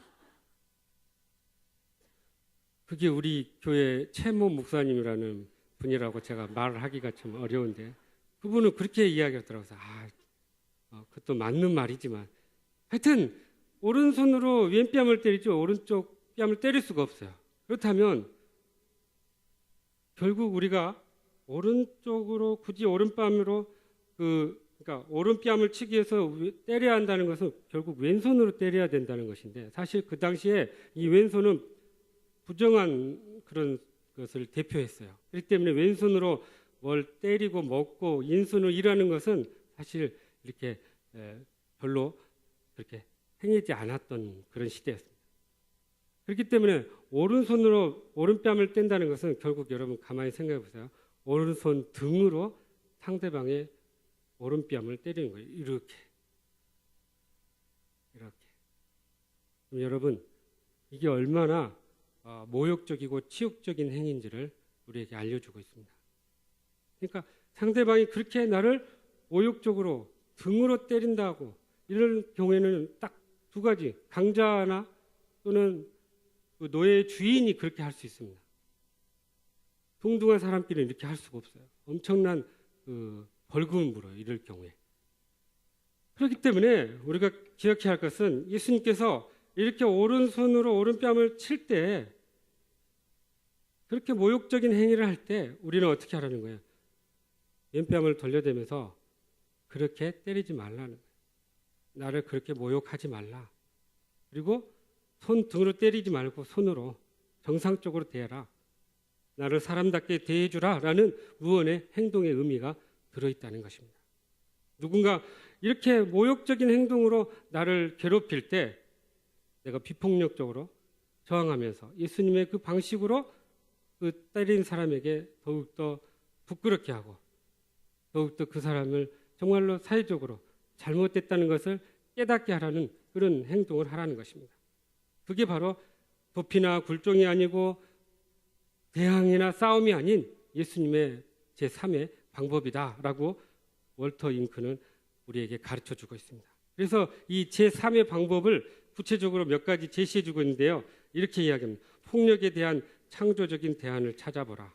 그게 우리 교회 최모 목사님이라는 분이라고 제가 말을 하기가 좀 어려운데 그분은 그렇게 이야기하더라고요. 그것도 맞는 말이지만 하여튼 오른손으로 왼뺨을 때리죠. 오른쪽 뺨을 때릴 수가 없어요. 그렇다면 결국 우리가 오른쪽으로 굳이 오른뺨으로 그러니까 오른뺨을 치기 위해서 때려야 한다는 것은 결국 왼손으로 때려야 된다는 것인데 사실 그 당시에 이 왼손은 부정한 그런 것을 대표했어요. 그렇기 때문에 왼손으로 뭘 때리고 먹고 인손으로 일하는 것은 사실 이렇게 별로 그렇게 행하지 않았던 그런 시대였습니다. 그렇기 때문에 오른손으로 오른뺨을 뗀다는 것은 결국 여러분 가만히 생각해 보세요. 오른손 등으로 상대방의 오른뺨을 때리는 거예요. 이렇게. 그럼 여러분 이게 얼마나 모욕적이고 치욕적인 행위인지를 우리에게 알려주고 있습니다. 그러니까 상대방이 그렇게 나를 모욕적으로 등으로 때린다고 이런 경우에는 딱 두 가지, 강자나 또는 그 노예의 주인이 그렇게 할 수 있습니다. 동등한 사람끼리는 이렇게 할 수가 없어요. 엄청난 벌금을 물어요. 이럴 경우에. 그렇기 때문에 우리가 기억해야 할 것은 예수님께서 이렇게 오른손으로 오른뺨을 칠 때 그렇게 모욕적인 행위를 할 때 우리는 어떻게 하라는 거예요? 왼뺨을 돌려대면서 그렇게 때리지 말라는 거예요. 나를 그렇게 모욕하지 말라. 그리고 손 등으로 때리지 말고 손으로 정상적으로 대해라. 나를 사람답게 대해주라 라는 무언의 행동의 의미가 들어있다는 것입니다. 누군가 이렇게 모욕적인 행동으로 나를 괴롭힐 때 내가 비폭력적으로 저항하면서 예수님의 그 방식으로 그 때린 사람에게 더욱더 부끄럽게 하고 더욱더 그 사람을 정말로 사회적으로 잘못됐다는 것을 깨닫게 하라는 그런 행동을 하라는 것입니다. 그게 바로 도피나 굴종이 아니고 대항이나 싸움이 아닌 예수님의 제3의 방법이다라고 월터 잉크는 우리에게 가르쳐주고 있습니다. 그래서 이 제3의 방법을 구체적으로 몇 가지 제시해주고 있는데요. 이렇게 이야기합니다. 폭력에 대한 창조적인 대안을 찾아보라.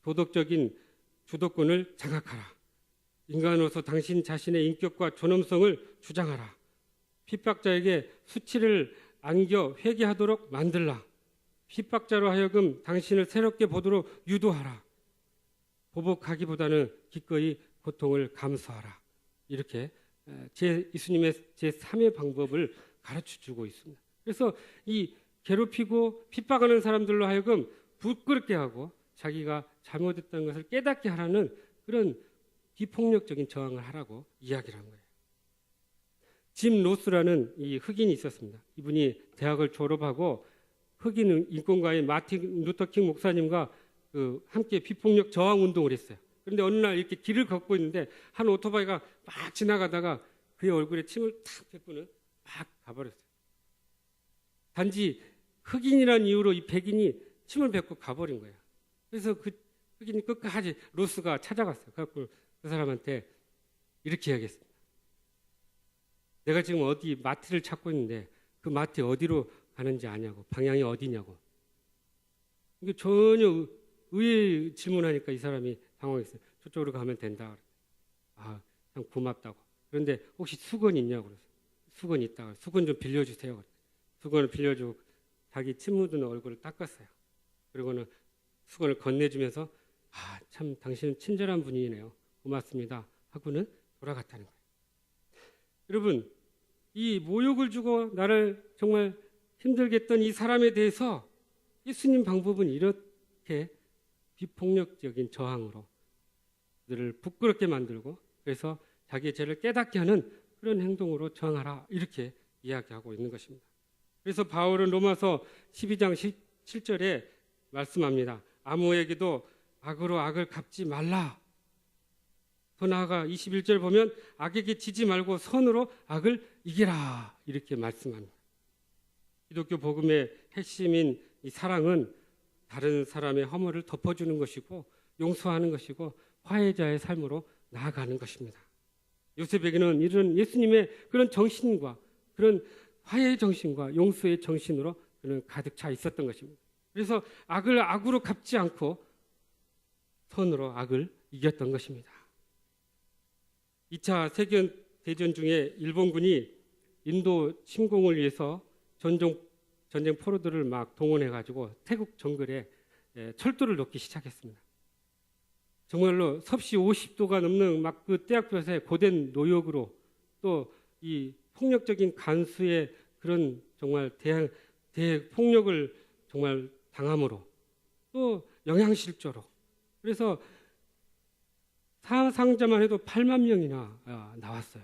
도덕적인 주도권을 장악하라. 인간으로서 당신 자신의 인격과 존엄성을 주장하라. 핍박자에게 수치를 안겨 회개하도록 만들라. 핍박자로 하여금 당신을 새롭게 보도록 유도하라. 보복하기보다는 기꺼이 고통을 감수하라. 이렇게 예수님의 제3의 방법을 가르쳐주고 있습니다. 그래서 이 괴롭히고 핍박하는 사람들로 하여금 부끄럽게 하고 자기가 잘못했다는 것을 깨닫게 하라는 그런 비폭력적인 저항을 하라고 이야기를 한 거예요. 짐 로스라는 이 흑인이 있었습니다. 이분이 대학을 졸업하고 흑인 인권가인 마틴 루터킹 목사님과 함께 비폭력 저항 운동을 했어요. 그런데 어느 날 이렇게 길을 걷고 있는데 한 오토바이가 막 지나가다가 그의 얼굴에 침을 탁 뱉고는 막 가버렸어요. 단지 흑인이라는 이유로 이 백인이 침을 뱉고 가버린 거예요. 그래서 그 흑인이 끝까지 로스가 찾아갔어요. 그래서 그 사람한테 이렇게 이야기했습니다. 내가 지금 어디 마트를 찾고 있는데 그 마트 어디로 가는지 아냐고, 방향이 어디냐고. 이게 전혀 의외의 질문하니까 이 사람이 당황했어요. 저쪽으로 가면 된다. 참 고맙다고. 그런데 혹시 수건 있냐고 그랬어요. 수건 있다고. 수건 좀 빌려주세요. 그랬어요. 수건을 빌려주고 자기 침 묻은 얼굴을 닦았어요. 그리고는 수건을 건네주면서 참 당신은 친절한 분이네요. 고맙습니다. 하고는 돌아갔다는 거예요. 여러분, 이 모욕을 주고 나를 정말 힘들게 했던 이 사람에 대해서 예수님 방법은 이렇게 비폭력적인 저항으로 그들을 부끄럽게 만들고 그래서 자기의 죄를 깨닫게 하는 그런 행동으로 저항하라 이렇게 이야기하고 있는 것입니다. 그래서 바울은 로마서 12장 17절에 말씀합니다. 아무에게도 악으로 악을 갚지 말라. 더 나아가 21절 보면 악에게 지지 말고 선으로 악을 이기라 이렇게 말씀합니다. 기독교 복음의 핵심인 이 사랑은 다른 사람의 허물을 덮어주는 것이고 용서하는 것이고 화해자의 삶으로 나아가는 것입니다. 요셉에게는 이런 예수님의 그런 정신과 그런 화해의 정신과 용서의 정신으로 그는 가득 차 있었던 것입니다. 그래서 악을 악으로 갚지 않고 선으로 악을 이겼던 것입니다. 2차 세계대전 중에 일본군이 인도 침공을 위해서 전쟁 포로들을 막 동원해가지고 태국 정글에 철도를 놓기 시작했습니다. 정말로 섭씨 50도가 넘는 막 그 떼약볕에 고된 노역으로 또 이 폭력적인 간수의 그런 정말 대폭력을 정말 당함으로 또 영양실조로 그래서 사상자만 해도 8만 명이나 나왔어요.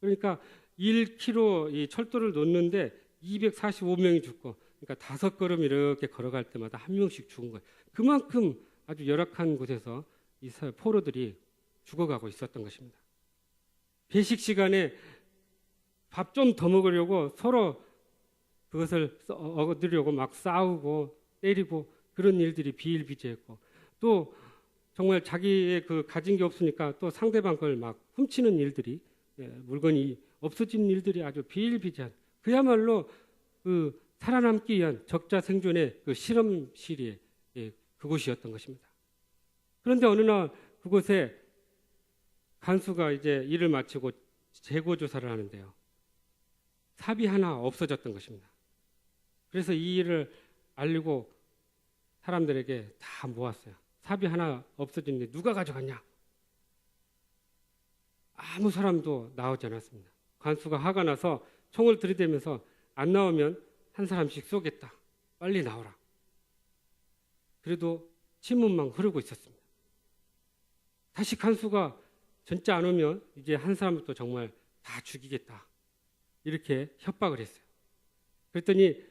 그러니까 1km 이 철도를 놓는데 245명이 죽고 그러니까 5걸음 이렇게 걸어갈 때마다 한 명씩 죽은 거예요. 그만큼 아주 열악한 곳에서 이 포로들이 죽어가고 있었던 것입니다. 배식 시간에 밥 좀 더 먹으려고 서로 그것을 얻으려고 막 싸우고 때리고 그런 일들이 비일비재했고 또 정말 자기의 그 가진 게 없으니까 또 상대방 걸 막 훔치는 일들이 물건이 없어진 일들이 아주 비일비재한 그야말로 그 살아남기 위한 적자 생존의 그 실험실이 그곳이었던 것입니다. 그런데 어느 날 그곳에 간수가 이제 일을 마치고 재고 조사를 하는데요. 삽이 하나 없어졌던 것입니다. 그래서 이 일을 알리고 사람들에게 다 모았어요. 삽이 하나 없어졌는데 누가 가져갔냐? 아무 사람도 나오지 않았습니다. 간수가 화가 나서 총을 들이대면서 안 나오면 한 사람씩 쏘겠다. 빨리 나오라. 그래도 침문만 흐르고 있었습니다. 다시 간수가 진짜 안 오면 이제 한 사람부터 정말 다 죽이겠다. 이렇게 협박을 했어요. 그랬더니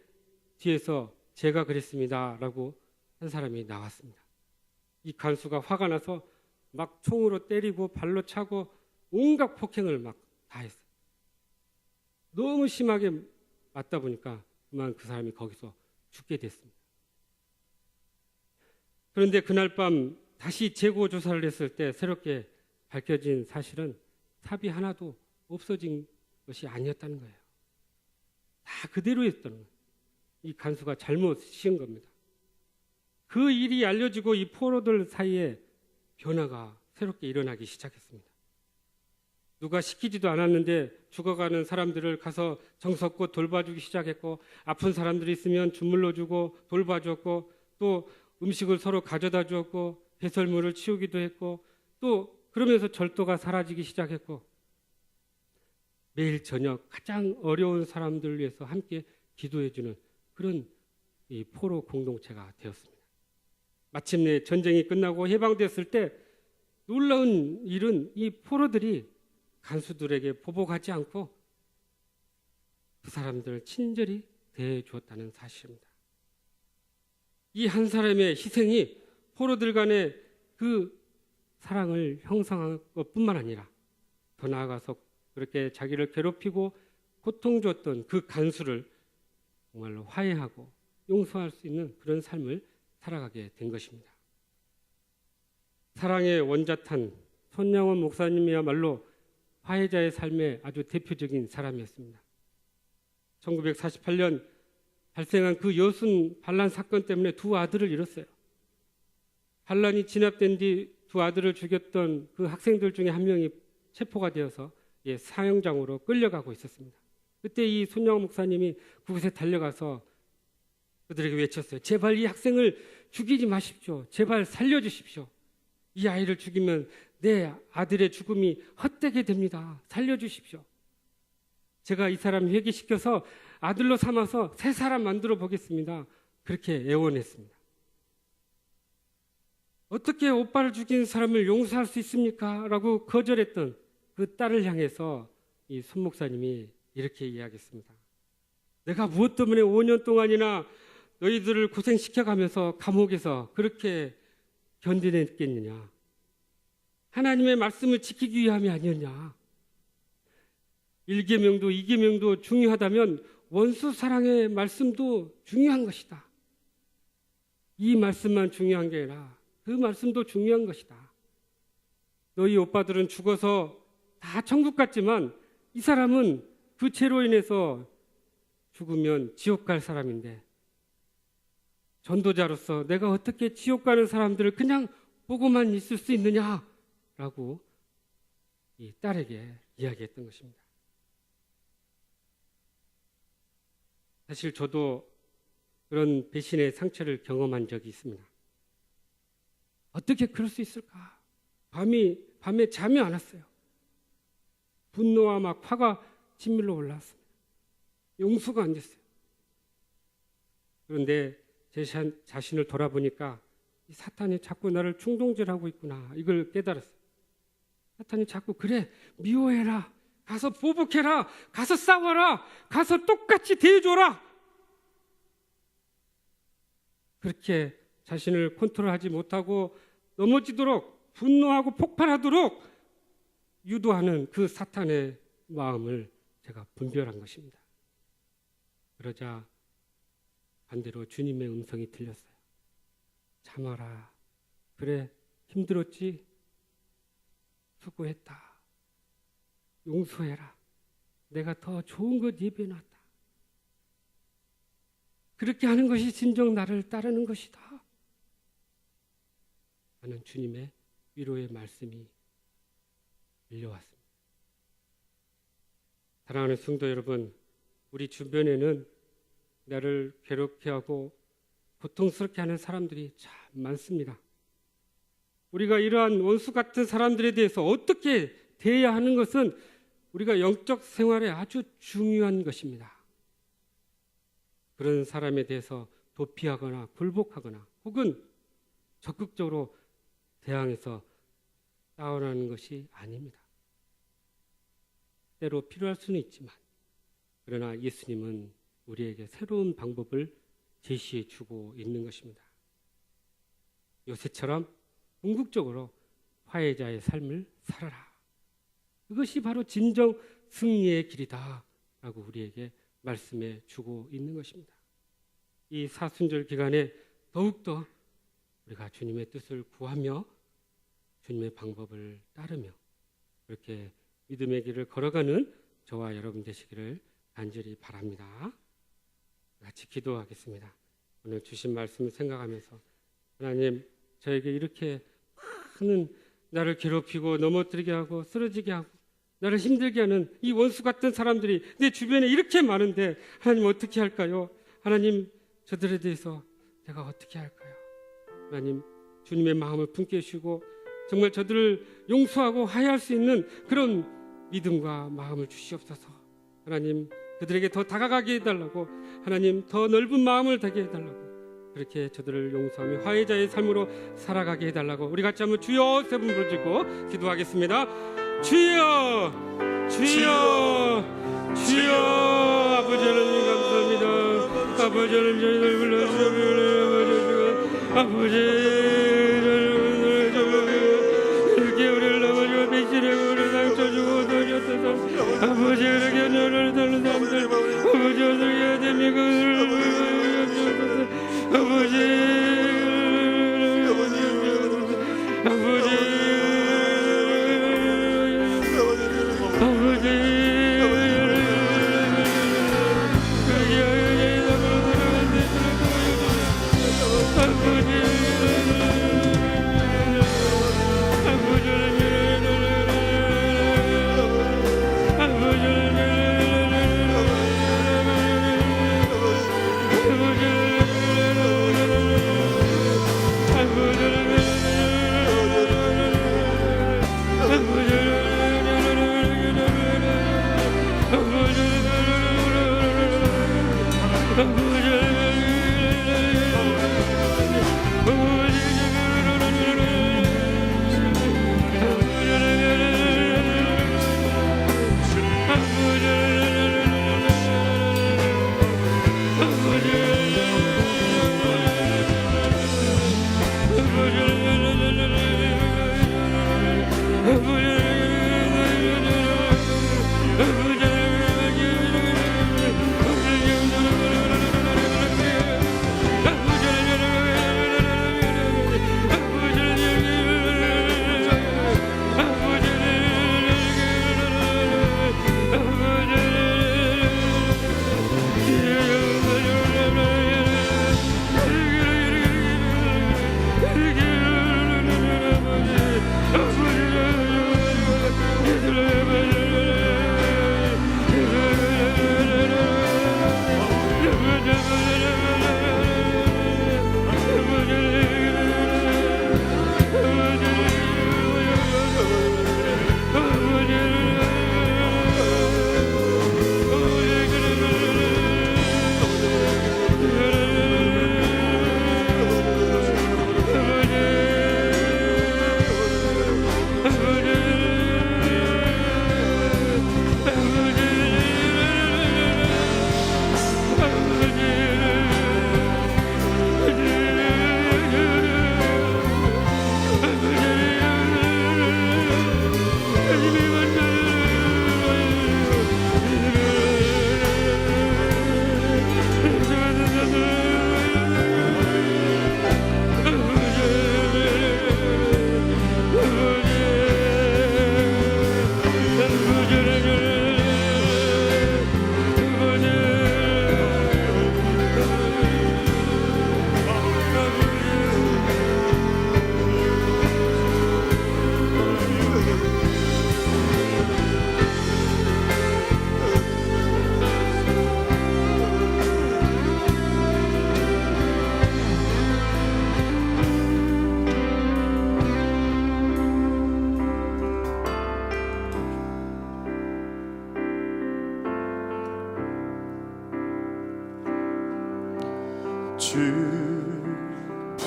뒤에서 제가 그랬습니다. 라고 한 사람이 나왔습니다. 이 간수가 화가 나서 막 총으로 때리고 발로 차고 온갖 폭행을 막 다 했어요. 너무 심하게 맞다 보니까 그만 그 사람이 거기서 죽게 됐습니다. 그런데 그날 밤 다시 재고 조사를 했을 때 새롭게 밝혀진 사실은 삽이 하나도 없어진 것이 아니었다는 거예요. 다 그대로였던 거예요. 이 간수가 잘못 씌운 겁니다. 그 일이 알려지고 이 포로들 사이에 변화가 새롭게 일어나기 시작했습니다. 누가 시키지도 않았는데 죽어가는 사람들을 가서 정성껏 돌봐주기 시작했고 아픈 사람들이 있으면 주물러 주고 돌봐주었고 또 음식을 서로 가져다 주었고 배설물을 치우기도 했고 또 그러면서 절도가 사라지기 시작했고 매일 저녁 가장 어려운 사람들을 위해서 함께 기도해주는 그런 이 포로 공동체가 되었습니다. 마침내 전쟁이 끝나고 해방되었을 때 놀라운 일은 이 포로들이 간수들에게 보복하지 않고 그 사람들을 친절히 대해 주었다는 사실입니다. 이 한 사람의 희생이 포로들 간의 그 사랑을 형성한 것뿐만 아니라 더 나아가서 그렇게 자기를 괴롭히고 고통 줬던 그 간수를 정말로 화해하고 용서할 수 있는 그런 삶을 살아가게 된 것입니다. 사랑의 원자탄 손양원 목사님이야말로 화해자의 삶의 아주 대표적인 사람이었습니다. 1948년 발생한 그 여순 반란 사건 때문에 두 아들을 잃었어요. 반란이 진압된 뒤 두 아들을 죽였던 그 학생들 중에 한 명이 체포가 되어서 사형장으로 끌려가고 있었습니다. 그때 이 손영호 목사님이 그곳에 달려가서 그들에게 외쳤어요. 제발 이 학생을 죽이지 마십시오. 제발 살려주십시오. 이 아이를 죽이면 내 아들의 죽음이 헛되게 됩니다. 살려주십시오. 제가 이 사람 회개시켜서 아들로 삼아서 새 사람 만들어 보겠습니다. 그렇게 애원했습니다. 어떻게 오빠를 죽인 사람을 용서할 수 있습니까? 라고 거절했던 그 딸을 향해서 이 손 목사님이 이렇게 이야기했습니다. 내가 무엇 때문에 5년 동안이나 너희들을 고생시켜가면서 감옥에서 그렇게 견뎌냈겠느냐? 하나님의 말씀을 지키기 위함이 아니었냐? 1계명도 2계명도 중요하다면 원수 사랑의 말씀도 중요한 것이다. 이 말씀만 중요한 게 아니라 그 말씀도 중요한 것이다. 너희 오빠들은 죽어서 다 천국 갔지만 이 사람은 그 죄로 인해서 죽으면 지옥 갈 사람인데 전도자로서 내가 어떻게 지옥 가는 사람들을 그냥 보고만 있을 수 있느냐라고 이 딸에게 이야기했던 것입니다. 사실 저도 그런 배신의 상처를 경험한 적이 있습니다. 어떻게 그럴 수 있을까? 밤에 잠이 안 왔어요. 분노와 막 화가 진밀로 올라왔습니다. 용서가 안 됐어요. 그런데 제 자신을 돌아보니까 이 사탄이 자꾸 나를 충동질하고 있구나. 이걸 깨달았어요. 사탄이 자꾸 그래 미워해라. 가서 보복해라. 가서 싸워라. 가서 똑같이 대해줘라. 그렇게 자신을 컨트롤하지 못하고 넘어지도록 분노하고 폭발하도록 유도하는 그 사탄의 마음을 제가 분별한 것입니다. 그러자 반대로 주님의 음성이 들렸어요. 참아라. 그래 힘들었지? 수고했다. 용서해라. 내가 더 좋은 것 예배해놨다. 그렇게 하는 것이 진정 나를 따르는 것이다. 하는 주님의 위로의 말씀이 밀려왔습니다. 사랑하는 성도 여러분, 우리 주변에는 나를 괴롭게 하고 고통스럽게 하는 사람들이 참 많습니다. 우리가 이러한 원수 같은 사람들에 대해서 어떻게 대해야 하는 것은 우리가 영적 생활에 아주 중요한 것입니다. 그런 사람에 대해서 도피하거나 굴복하거나 혹은 적극적으로 대항해서 싸워나가는 것이 아닙니다. 때로 필요할 수는 있지만 그러나 예수님은 우리에게 새로운 방법을 제시해 주고 있는 것입니다. 요새처럼 궁극적으로 화해자의 삶을 살아라. 그것이 바로 진정 승리의 길이다 라고 우리에게 말씀해 주고 있는 것입니다. 이 사순절 기간에 더욱더 우리가 주님의 뜻을 구하며 주님의 방법을 따르며 그렇게 믿음의 길을 걸어가는 저와 여러분 되시기를 간절히 바랍니다. 같이 기도하겠습니다. 오늘 주신 말씀을 생각하면서 하나님, 저에게 이렇게 많은 나를 괴롭히고 넘어뜨리게 하고 쓰러지게 하고 나를 힘들게 하는 이 원수 같은 사람들이 내 주변에 이렇게 많은데 하나님 어떻게 할까요? 하나님, 저들에 대해서 내가 어떻게 할까요? 하나님, 주님의 마음을 품게 해주시고 정말 저들을 용서하고 화해할 수 있는 그런 믿음과 마음을 주시옵소서. 하나님, 그들에게 더 다가가게 해달라고, 하나님 더 넓은 마음을 되게 해달라고, 그렇게 저들을 용서하며 화해자의 삶으로 살아가게 해달라고 우리 같이 한번 주여 세 번 부르짖고 기도하겠습니다. 주여, 주여, 주여. 아버지 하나님 감사합니다. 아버지 하나님 저희들 불러주시고 아버지 이렇게 우리를 넘어지고 배신하고 우리를 상처주고 돌렸어서 아버지 그렇게 너를 다른 사람들 아버지 어떻게 해야 됩니까? 아버지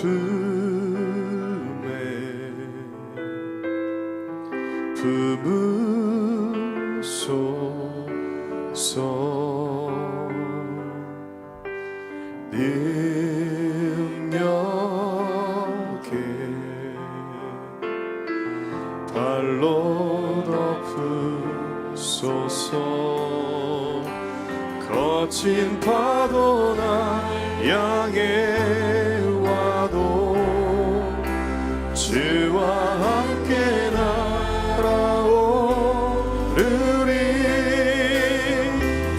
품에 품으소서. 능력에 발로 덮으소서. 거친 파도나 향해 와도 주와 함께 날아오르리.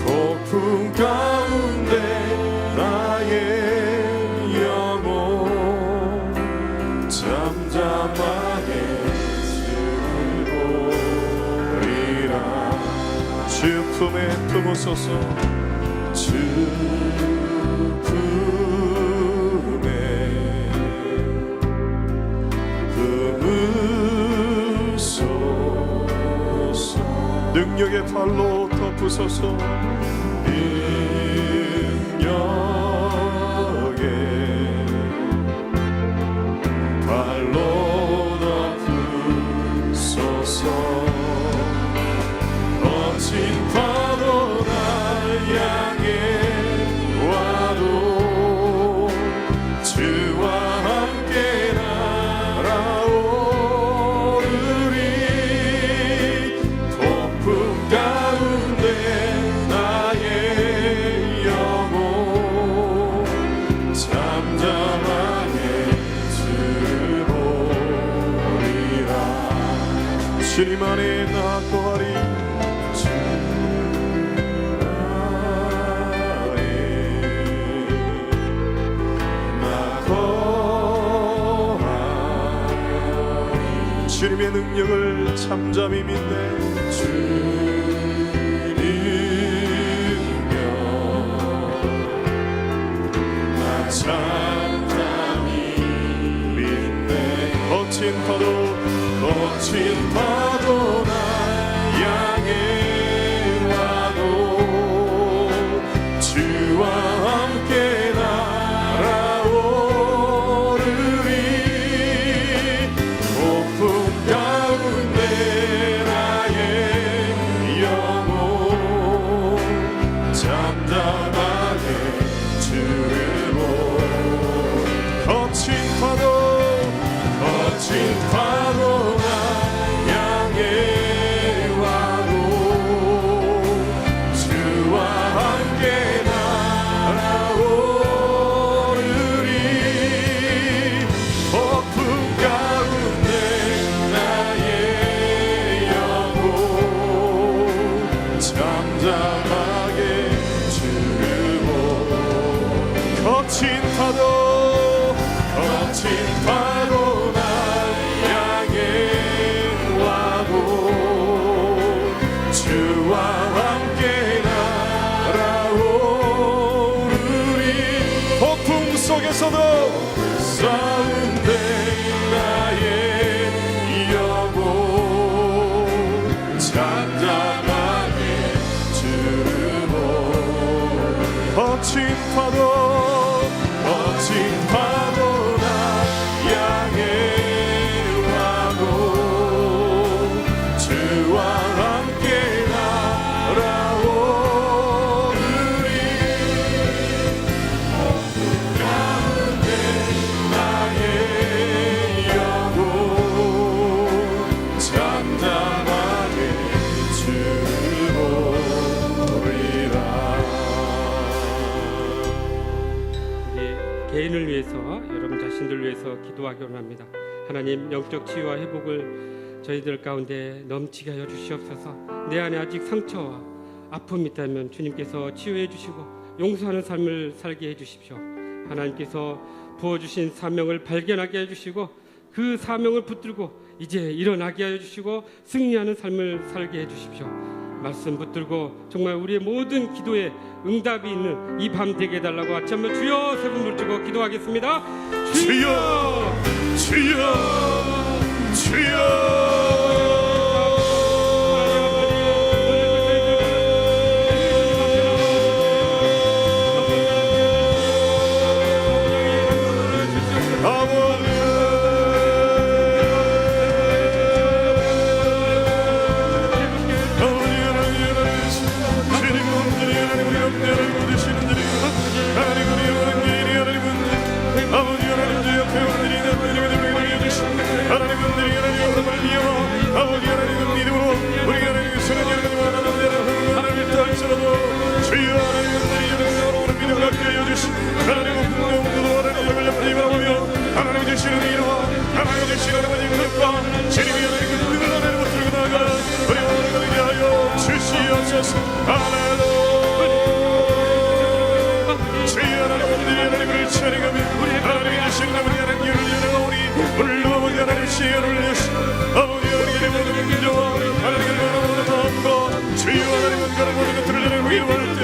폭풍 가운데 나의 영혼 잠잠하게 들으리라. 주 품에 품으소서. 주 품에 품으소서. 능력의 발로 덮으소서. 능력의 발로 덮으소서. 거친 파도 날 향해 와도 주와 함께 날아오르리. 폭풍 가운데 나의 영혼 잠잠하게 들으리라. 주님 안에 나거하리. 주님의 능력을 잠잠히 믿네. 주 능력 나 잠잠히 믿네. 거친 파도 나 향해 와도 주와 함께 날아오르리. 폭풍 가운데 나의 영혼 잠잠하게 주를 보리. 거친 파도 나 향해 와도 주와 함께 날아오르리. 폭풍 가운데 나의 영혼 잠잠하게 주를 보리. 거친 파도 날 향해 와도 주와 함께 날아오르리. 폭풍 속에서도 싸운데 나의 영혼 잠잠하게 주를 보리. 거친 파도 나 향해 와도 주와 함께 날아오르리. 폭풍 가운데 나의 영혼 잠잠하게 주를 보리라. 우리 개인을 위해서, 여러분 자신들 위해서 기도하기 원합니다. 하나님, 영적 치유와 회복을 저희들 가운데 넘치게 하여 주시옵소서. 내 안에 아직 상처와 아픔이 있다면 주님께서 치유해 주시고 용서하는 삶을 살게 해 주십시오. 하나님께서 부어주신 사명을 발견하게 해 주시고 그 사명을 붙들고 이제 일어나게 하여 주시고 승리하는 삶을 살게 해 주십시오. 말씀 붙들고 정말 우리의 모든 기도에 응답이 있는 이 밤 되게 해달라고 같이 한번 주여 세 분 부르고 기도하겠습니다. 주여 주여 주여. 태우는 일이 하나님의 능력을 알려주시고 하나님의 능력이 하나님의 말미암아 아버지 하나님의 믿음으로 우리 하나님의 선한 하나님 하나님을 따르시라도 주여 하나님의 능력으로 오는 믿음을 갖게 해주시고 하나님의 분명도 하나님을 옆에 바라보며 하나님 주시는 이름과 하나님 주시는 아버지 능력과 주님이 하나님의 능력을 하나님을 들고 나가 우리 모두를 위하여 주시옵소서. 할렐루야. 주여 하나님의 하나님을 찬양하며 하나님이 주시는 아버지 하나님을 연하오니 오늘도 아버지 하나님 시간을 주시고 아버지 하나님의 모든 문제와 하나님의 모든 마음과 주여 하나님은 그런 모든 것들을 하나님 위로할 때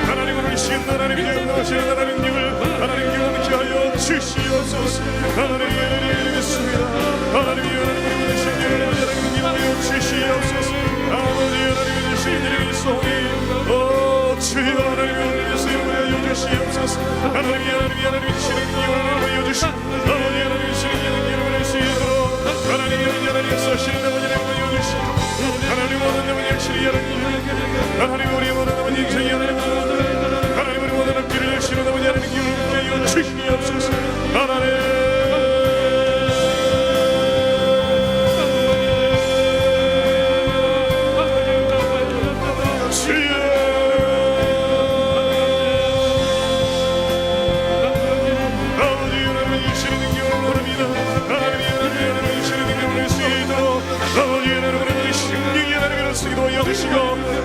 하나님 오늘 시간 하나님이 영광하시는 하나님 님을 하나님 기원케 하여 주시옵소서. 하나님의 믿습니다. 하나님이 하나님의 모든 신경을 하나님 기원하여 주시옵소서. 아버지 하나님의 주신 일이 소리 주여 하나님의 주시옵소서. 하나님이 주시는 기원을 보여주시고 아버지 하나님이 주시는 기원을 할 수 있도록 하나님이 써시는 아버지 하나님을 보여주시고 하나님 모든 아버지 역시 하나님 우리 모든 아버지 인생이 하나님 우리 모든 앞길을 여시는 아버지 하나님 기운을 하여 주시옵소서. 하나님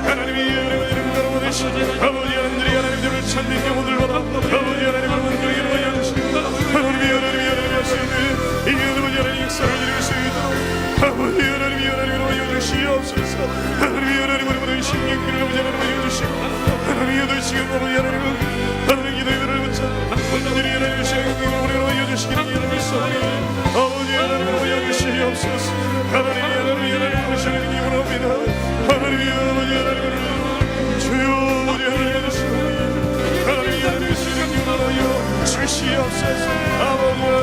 하나님이 이름을 걸어보내시고 아버지 하나님들이 하나님들을 찾는 경우들마다 아버지 하나님을 원경이로 하여주시고 하나님이 하시는 이 아버지 하나님 역사를 이룰 수 있도록 아버지 하나님이 하나님으로 하여주시옵소서. 하나님이 하나님으로 보낸 신경들을 아버지 하나님으로 하여주시고 하나님이 여덟 시간 아버지 하나님 기도들을 붙여 하나님들이 하나님의 신경들을 하여주시기를 이름을 써니 아버지 하나님으로 하여주시옵소서. 하나님이 하시는 기분을 합니다. 하나님이 아버지 하나님을 주여 아버지 하나님을 주시옵소서. 하나님이 하나님의 신경을 하여 주시옵소서. 아버지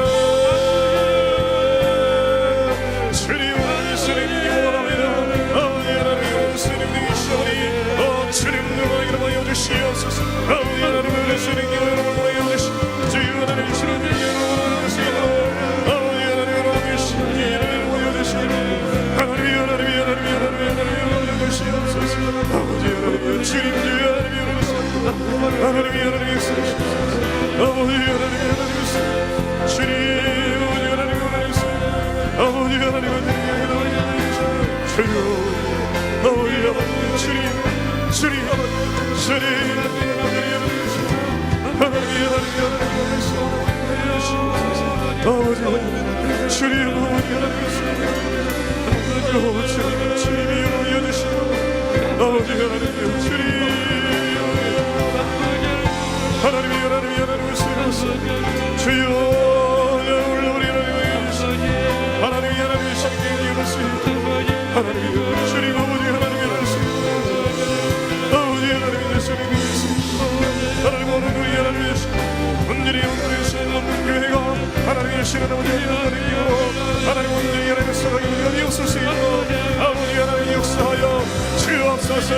주님을 쓰는 기분을 합니다. 아버지 하나님을 쓰는 기분이 주님을 하여 주시옵소서. 아버지 하나님을 쓰는 기분을 하여 주시옵소서. 주여 하나님을 쓰는 기분을 하여 주시옵소서. 아버지 하나님을 하여 주시옵소서. 하나님이 주시옵소서. 아버지 하나님 주님 주여 하나님이 하나님이 하나님이 아버지 하나님이 주님 아버지 하나님이 아버지 하나님은 주여 아버지 하나님 주님 하나님이 아버지 주님 주님이 알려주시고 아버지 하나님 주님 하나님을 쓰여서 주여 우리 하나님을 주시고 하나님이 하나님의 신경을 쓰여 하나님이 주님 아버지 하나님을 쓰여 아버지 하나님의 신경을 쓰여 하나님 오늘 우리 하나님의 온전히 오늘 교회가 하나님의 신은 아버지 하나님 온전히 하나님의 사랑이 어디 없을 수 있도록 아버지 하나님 역사하여 주옵소서.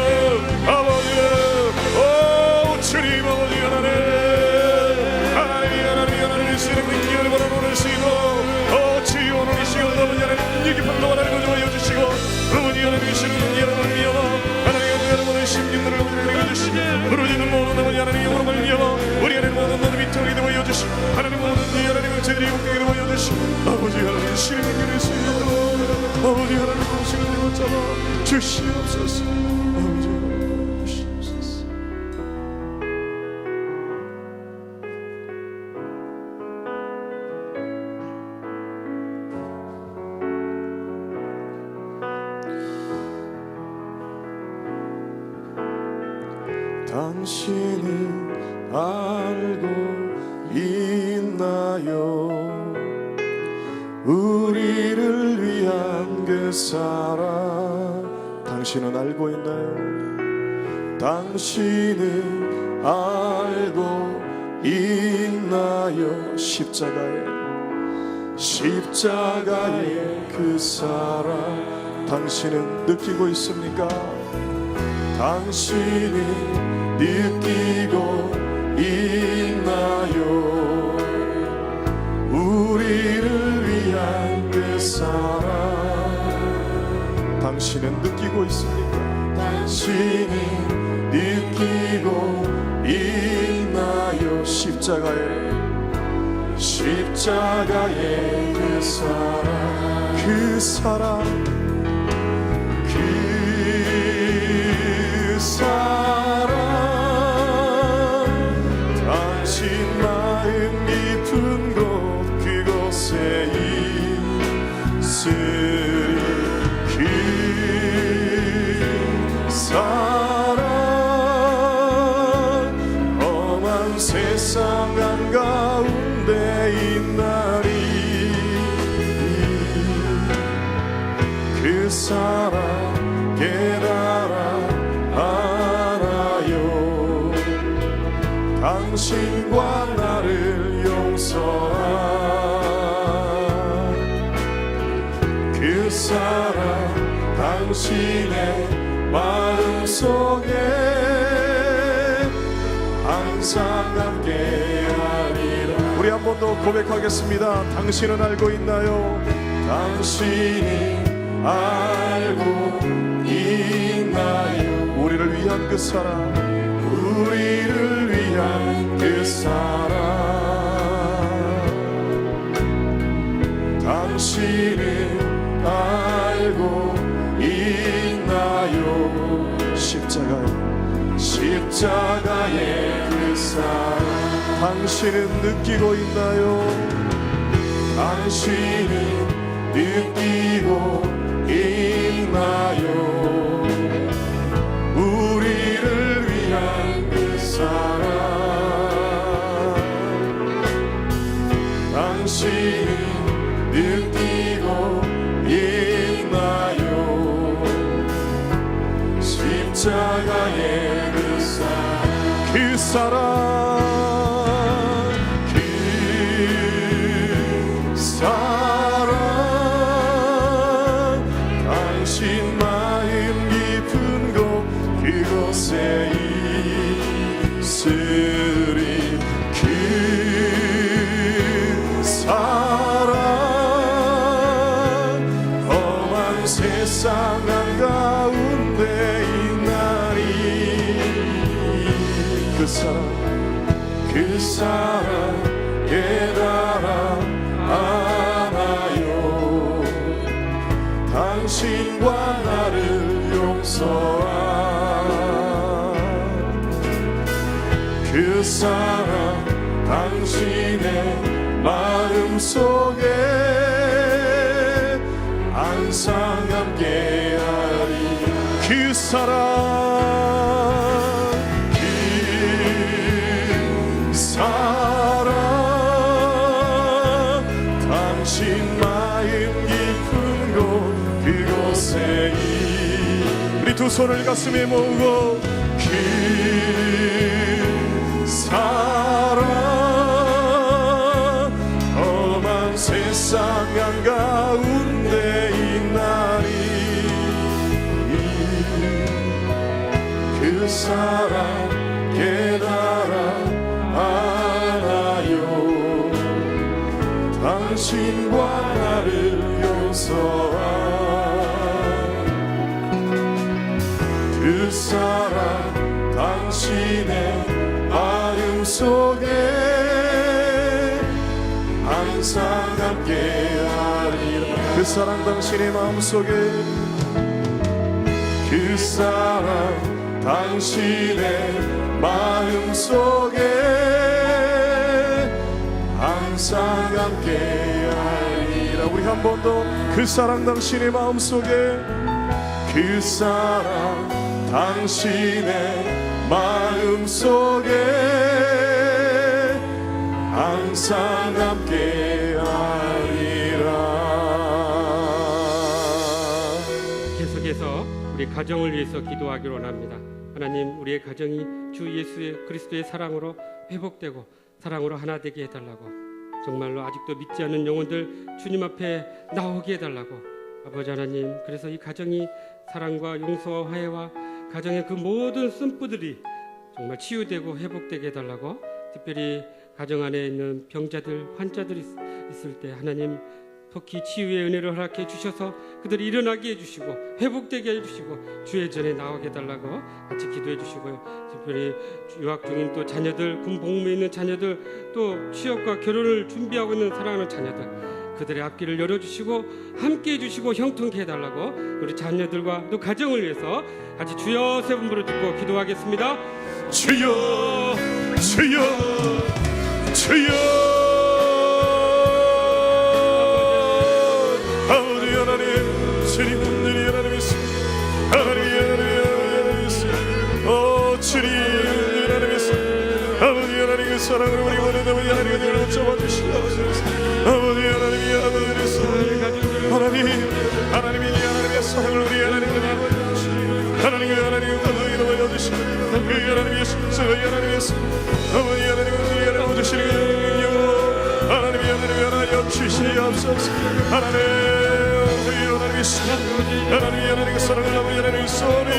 아버지 주님 아버지 하나님의 신의 능력을 바라보는 수 있도록 주여 오늘 이 시간 아버지 하나님 얘기 판도가 하나님 거듭하여 주시고 아버지 하나님의 신의 능력을 말미암아 하나님 여러분의 심령들을 아버지 주시고 부르짖는 모든 아버지 하나님 영으로 말미암아 우리 하나님 모든 밑으로 이동하여 주시고 하나님 모든 하나님을 제대로 입게 이동하여 주시고 아버지 하나님 신의 능력을 쓰여 아버지 하나님 오시는 데 붙잡아 주시옵소서. 아버지 하나님 주시옵소서. 당신은 알고 있나요? 우리를 위한 그 사랑 당신은 알고 있나요? 당신은 알고 있나요? 십자가의 그 사랑 당신은 느끼고 있습니까? 당신은 느끼고 있나요? 우리를 위한 그 사랑 당신은 느끼고 있습니까? 당신은 느끼고 있나요? 십자가의 그 사랑 그 사랑 당신 마음 깊은 곳 그곳에 있으리 그 사랑 험한 세상 한가운데 있나리 그 사랑 깨달아 알아요 당신과 나를 용서한 그 사랑 당신의 마음속에 항상 함께하리라 우리 한 번 더 고백하겠습니다. 당신은 알고 있나요? 당신이 알고 있나요? 우리를 위한 그 사랑 우리를 위한 그 사랑 당신은 알고 있나요? 십자가의 그 사랑 당신은 느끼고 있나요? 당신은 느끼고 있나요? 우리를 위한 그 사랑 당신은 느끼고 있나요? 십자가의 그 사랑 당신 마음 깊은 곳 그곳에 있으리 그 사랑 험한 세상 한가운데 있나니 그 사랑 깨달아 알아요 당신과 나를 용서한 그 사랑 당신의 마음속에 항상 함께하리 그 사랑 당신 마음 깊은 곳 그곳에 우리 두 손을 가슴에 모으고 그 사랑 험한 세상 한가운데 있나니 그 사랑 깨달아 알아요 당신과 나를 용서한 그 사랑 당신의 마음속에 항상 함께하리라 그 사랑 당신의 마음속에 그 사랑 당신의 마음속에 항상 함께하리라 우리 한 번 더 그 사랑 당신의 마음속에 그 사랑 당신의 마음속에 항상 함께하리라 계속해서 우리 가정을 위해서 기도하기로 원합니다. 하나님 우리의 가정이 주 예수 그리스도의 사랑으로 회복되고 사랑으로 하나 되게 해달라고 정말로 아직도 믿지 않는 영혼들 주님 앞에 나오게 해달라고 아버지 하나님 그래서 이 가정이 사랑과 용서와 화해와 가정의 그 모든 쓴뿌들이 정말 치유되고 회복되게 해달라고 특별히 가정 안에 있는 병자들 환자들이 있을 때 하나님 속히 치유의 은혜를 허락해 주셔서 그들이 일어나게 해주시고 회복되게 해주시고 주의 전에 나오게 해달라고 같이 기도해 주시고요. 특별히 유학 중인 또 자녀들, 군 복무에 있는 자녀들, 또 취업과 결혼을 준비하고 있는 사랑하는 자녀들, 그들의 앞길을 열어주시고 함께 해주시고 형통케 해달라고 우리 자녀들과 또 가정을 위해서 같이 주여 세 번 부르짖고 기도하겠습니다. 주여 주여 주여 아버지 하나님 주님 분들이 하나님 있습니다. 하나님 하나님 있습니다. 오 주님 하나님 있습니다. 아버지 하나님 그 사랑을 우리 모든 아버지 하나님 그들을 잡아주시옵소서. 아버지 하나님이 아버지 있습니다. 하나님이 하나님의 사랑을 우리 하나님께 나눠주시고 하나님 그 하나님의 권능이 넘어주시고 그 하나님의 십자가 하나님의 아버지 하나님은 우리 하나님 주시는 능력으로 하나님이 하나님이 하나여 주시옵소서. 하나님 하나님의 하나님이 하나님의 사랑을 아버지 하나님의 소리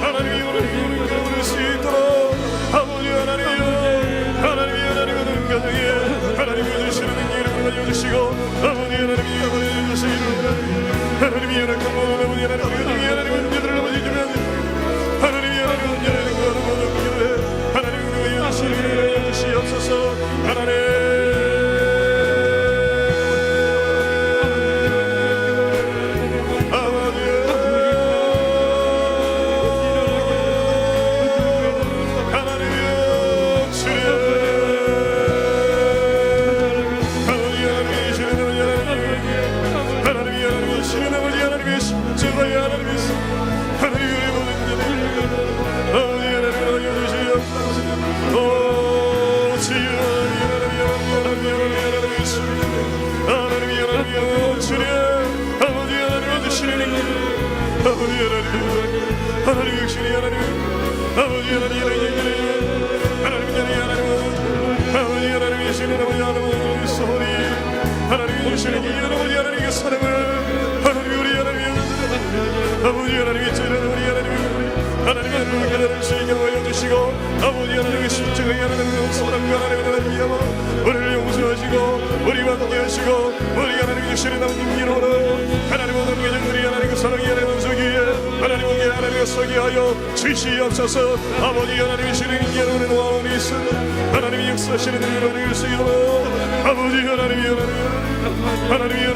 하나님이 하나님이 우리가 부를 수 있도록 아버지 하나님이여 하나님이 하나님의 는 가정에 하나님이 주시는 능력을 가져주시고 아버지 하나님이 아버지 주시는 하나님이 하나님의 모든 아버지 하나님의 하나님의 문제들을 아버지 주면 하나님이 하나님의 문제를 구하는 모든 기도에 하나님이 우리가 주시는 능력을 가져주시옵소서. 하나님 하나님 역시니 하나님 아버지 하나님 아버지 하나님 계시는 아버지 하나님 소리 하나님 계시는 이 아버지 하나님의 사랑을 하나님 우리 하나님 아버지 하나님의 죄를 우리 하나님 하나님의 깨달을 수 있게 보여주시고 아버지 하나님의 십자가의 하나님의 사랑과 하나님의 하나님의 우리를 용서하시고 우리와 함께 하시고 우리 하나님 주시는 남긴 기로로 하나님 오늘 우리 하나님의 사랑이 하나님의 속이에 하나님께 하나님의 속이 하여 주시옵소서. 아버지 하나님의 신의 기로는 와오니 있으 하나님의 역사하시는 일을 수 있도록 아버지 하나님이 하나님이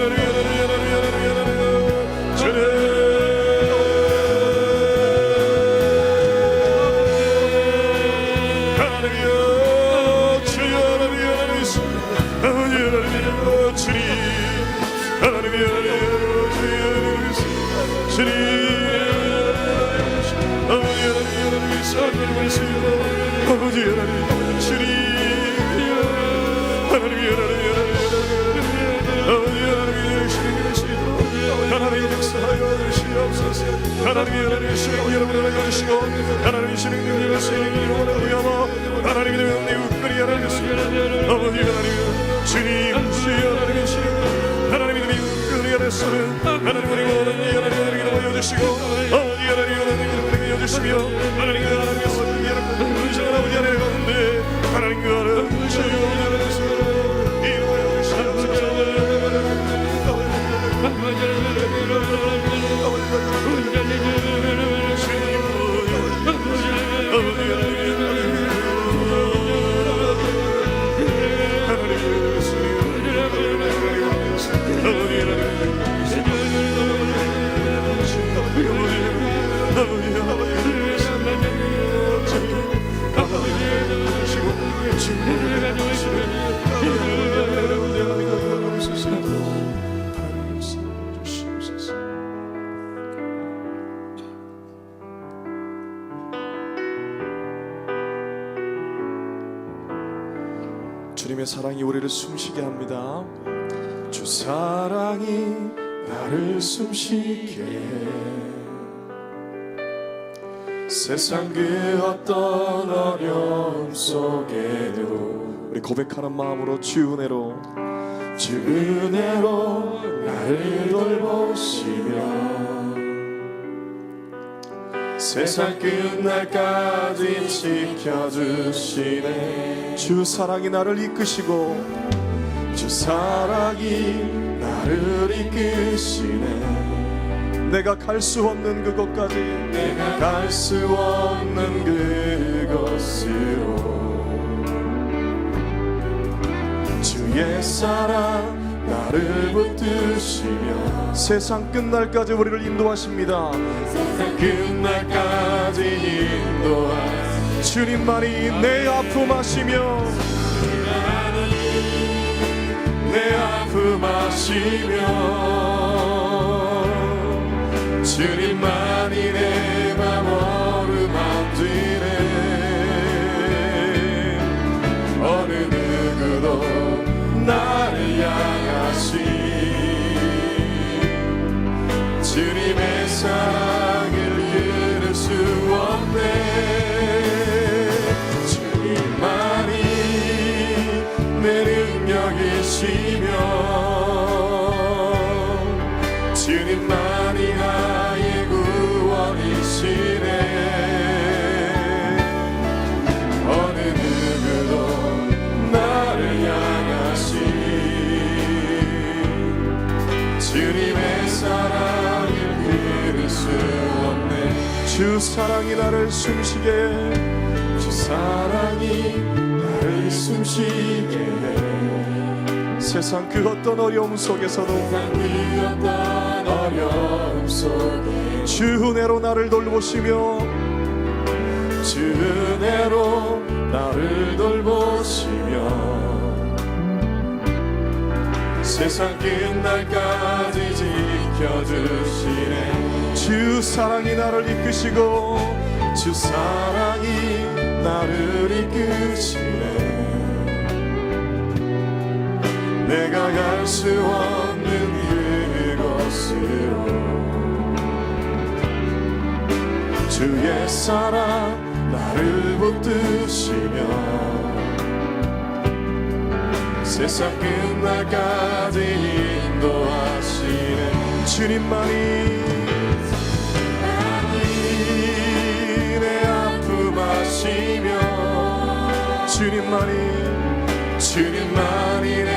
주님 아버지 하나님 주님 하나님이 아버지 하나님이 주시도록 하나님 역사하여 주시옵소서. 하나님이 하나님의 신의 여러분을 알려주시고 하나님의 신의 능력을 쓰이는 이름으로 위하여 하나님의 능력을 우끌이 하나님이시고 아버지 하나님 주님 주여 하나님의 신의 하나님의 우끌이 하나님이시는 하나님 우리 모든 이 하나님의 이름을 알려주시고 아버지 하나님의 이름을 알려주시며 하나님의 하나님의 성령 여러분 아버지 하나님 가운데 하나님 그 하나님 주여 이루어 주시옵소서. 주님의 사랑이 우리를 숨쉬게 합니다. 주 사랑이 나를 숨쉬게 세상 그 어떤 어려움 속에도 우리 고백하는 마음으로 주 은혜로 나를 돌보시며 세상 끝날까지 지켜주시네. 주 사랑이 나를 이끄시고 주 사랑이 나를 이끄시네. 내가 갈 수 없는 그곳까지, 내가 갈 수 없는 그곳으로 주의 사랑 나를 붙드시며 세상 끝날까지 우리를 인도하십니다. 세상 끝날까지 인도하시며 주님만이 내 아픔 아시며 내 아픔 아시며 주님만이 내 맘 어루만지네. 어느 누구도 나를 향하신 주님의 사랑을 잃을 수 없네. 주님만이 내 능력이시며 주님만이 나의 구원이시네. 어느 누구도 나를 향하신 주님의 사랑을 잃을 수 없네. 주 사랑이 나를 숨쉬게 해. 주 사랑이 나를 숨쉬게 해. 세상 그 어떤 어려움 속에서도 주 은혜로 나를 돌보시며 주 은혜로 나를 돌보시며 세상 끝날까지 지켜주시네. 주 사랑이 나를 이끄시고 주 사랑이 나를 이끄시네. 내가 갈 수 없는 그곳으로 주의 사랑 나를 붙드시며 세상 끝날까지 인도하시네. 주님만이 내 아픔 아시며 주님만이 내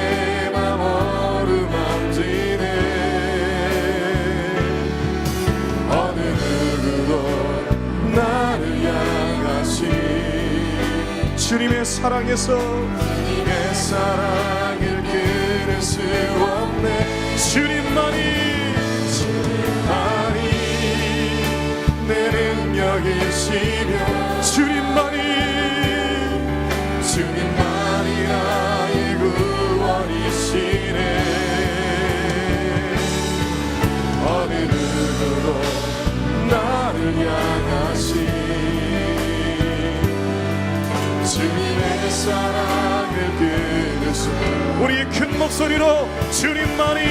맘 어루만지네. 어느 누구도 나를 향하신 주님의 사랑에서 주님의 사랑을 끊을 수 없네. 주님만이 내 능력이시며 주님만이 나의 구원이시네. 어느 누구도 나를 향하신 주님의 사랑을 끊을 수. 우리의 큰 목소리로 주님만이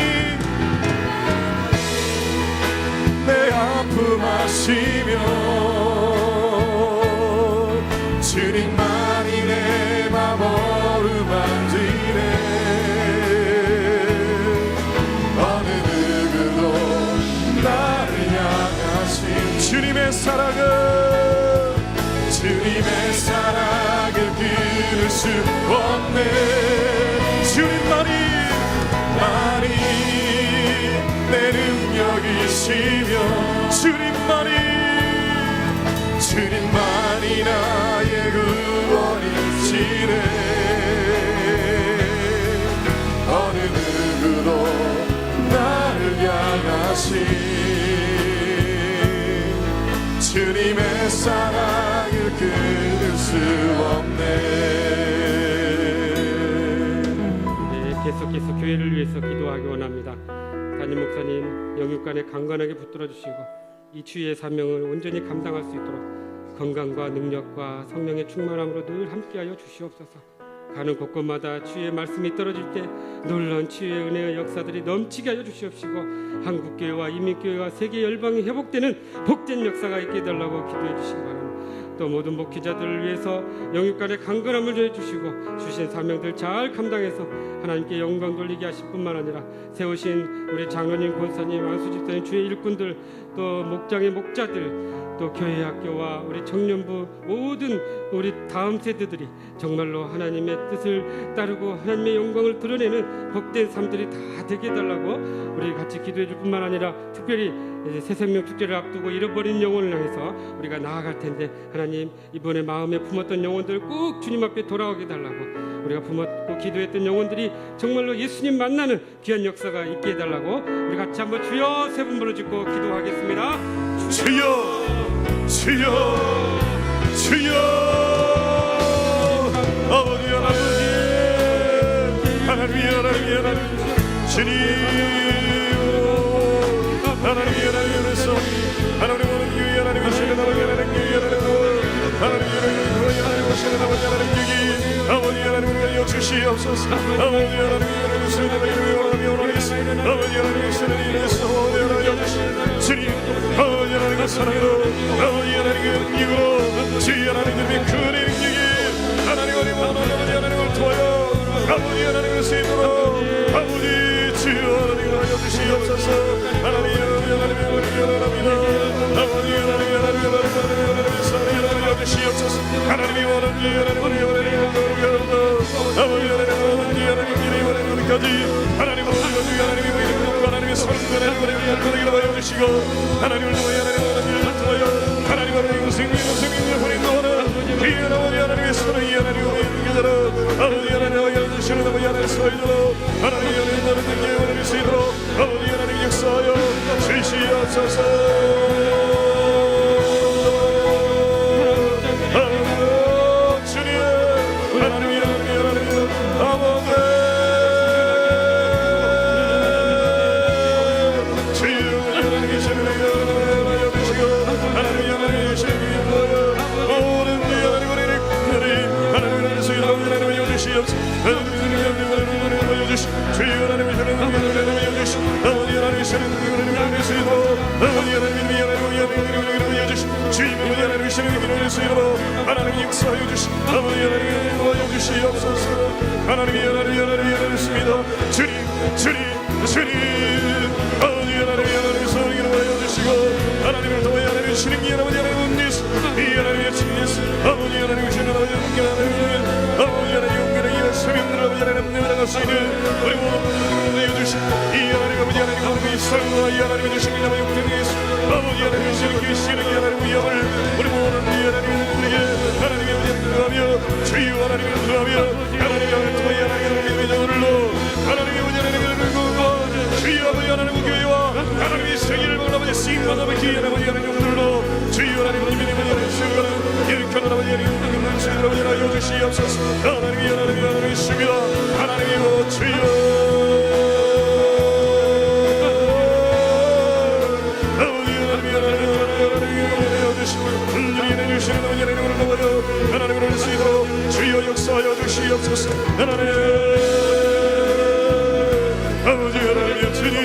내 아픔 아시며 주님만이 내 맘 어루만지네. 어느 누구도 나를 향하신 주님의 사랑을 끊을 수 없네. 주님만이 내 능력이시며 주님만이 나의 구원이시네. 어느 누구도 나를 향하신 주님의 사랑을 끊을 수 없네. 네, 계속해서 교회를 위해서 기도하기 원합니다. 담임 목사님 영육간에 강건하게 붙들어 주시고 이 주의 사명을 온전히 감당할 수 있도록 건강과 능력과 성령의 충만함으로 늘 함께하여 주시옵소서. 가는 곳곳마다 주의 말씀이 떨어질 때 놀라운 주의 은혜의 역사들이 넘치게 하여 주시옵시고 한국교회와 이민교회와 세계 열방이 회복되는 복된 역사가 있게 해달라고 기도해 주시기 바랍니다. 또 모든 목회자들을 위해서 영육간의 강건함을 더해 주시고 주신 사명들 잘 감당해서 하나님께 영광 돌리게 하실 뿐만 아니라 세우신 우리 장로님, 권사님, 안수집사님, 주의 일꾼들, 또 목장의 목자들, 또 교회 학교와 우리 청년부 모든 우리 다음 세대들이 정말로 하나님의 뜻을 따르고 하나님의 영광을 드러내는 복된 삶들이 다 되게 해달라고 우리 같이 기도해 줄 뿐만 아니라 특별히 이제 새생명 축제를 앞두고 잃어버린 영혼을 향해서 우리가 나아갈 텐데, 하나님 이번에 마음에 품었던 영혼들 꼭 주님 앞에 돌아오게 해달라고, 우리가 품었고 기도했던 영혼들이 정말로 예수님 만나는 귀한 역사가 있게 해달라고 우리 같이 한번 주여 세 번 부르짖고 기도하겠습니다. 주여 주여 주여. 아버지 하나님 주님 하나님 하나님으로서 하나님 오는 유이 하나님 오시는 아버지 하나님 유이 하나님 하나님 오시는 아버지 하나님 유이 아버지 하나님을 여주시옵소서. 아버지 하나님 오시는 아버지 하나님 오시는 이래서 하나님 주님 아버지 하나님의 사랑으로 아버지 하나님의 능력으로 주의 하나님의 큰 능력이 하나님 아버지 하나님을 도와요. 아버지 하나님의 쓰임으로 아버지 주여 하나님을 하여 주시옵소서. 하나님 하나님의 원합니다. 아버지 하나님의 사랑을 하여 주시옵소서. 하나님이 원하는 하나님을 원합니다. 아버지 하나님이 원하는 것까지 하나님 하나님의 사랑을 하여 주시고 하나님을 통하여 하나님을 통하여 하나님의 생명의 혼인 도하나 귀한 아버지 하나님의 사랑이 하나님의 능력으로 아버지 하나님을 하여 주시는 아버지 하나님의 사이도록 하나님 하나님의 능력을 쓰이도록 아버지 하나님 역사하여 주시옵소서. 주님 하나님 아버지 하나님 역사하여 주시 아버지 하나님 도와여 주시옵소서. 하나님이 하나님 있습니다. 주님 아버지 하나님의 소리를 하여 주시고 하나님을 도와여 하나님 주님 이 아버지 하나님 이 하나님의 주님께서 아버지 하나님 주님 아버지 하나님 용기를 세명들 아버지 하나님 나갈 수 있는 우리 모든 하여 주시 이 하나님 아버지 하나님 하나님의 사랑과 이 하나님의 주신 이 용기를 아버지 하나님 주신 계시는 이 하나님의 위험을 우리 모든 이 하나님의 하나님의 은혜를 주여 하나님을 구하며 하나님을 통하여 하나님의 믿음의 자들로 하나님의 하나님을 구하고 주여 아버지 하나님의 교회와 하나님의 세계를 먹는 아버지 신과 아버지 하나님의 영들로 주여 하나님의 믿음의 자들을 세우는 일으켜는 아버지 하나님의 세계를 아버지 하여 주시옵소서. 하나님의 있습니다. 하나님이여 주여 하나님을 쓰이도록 주여 역사하여 주시옵소서. 하나님 아버지 하나님 주님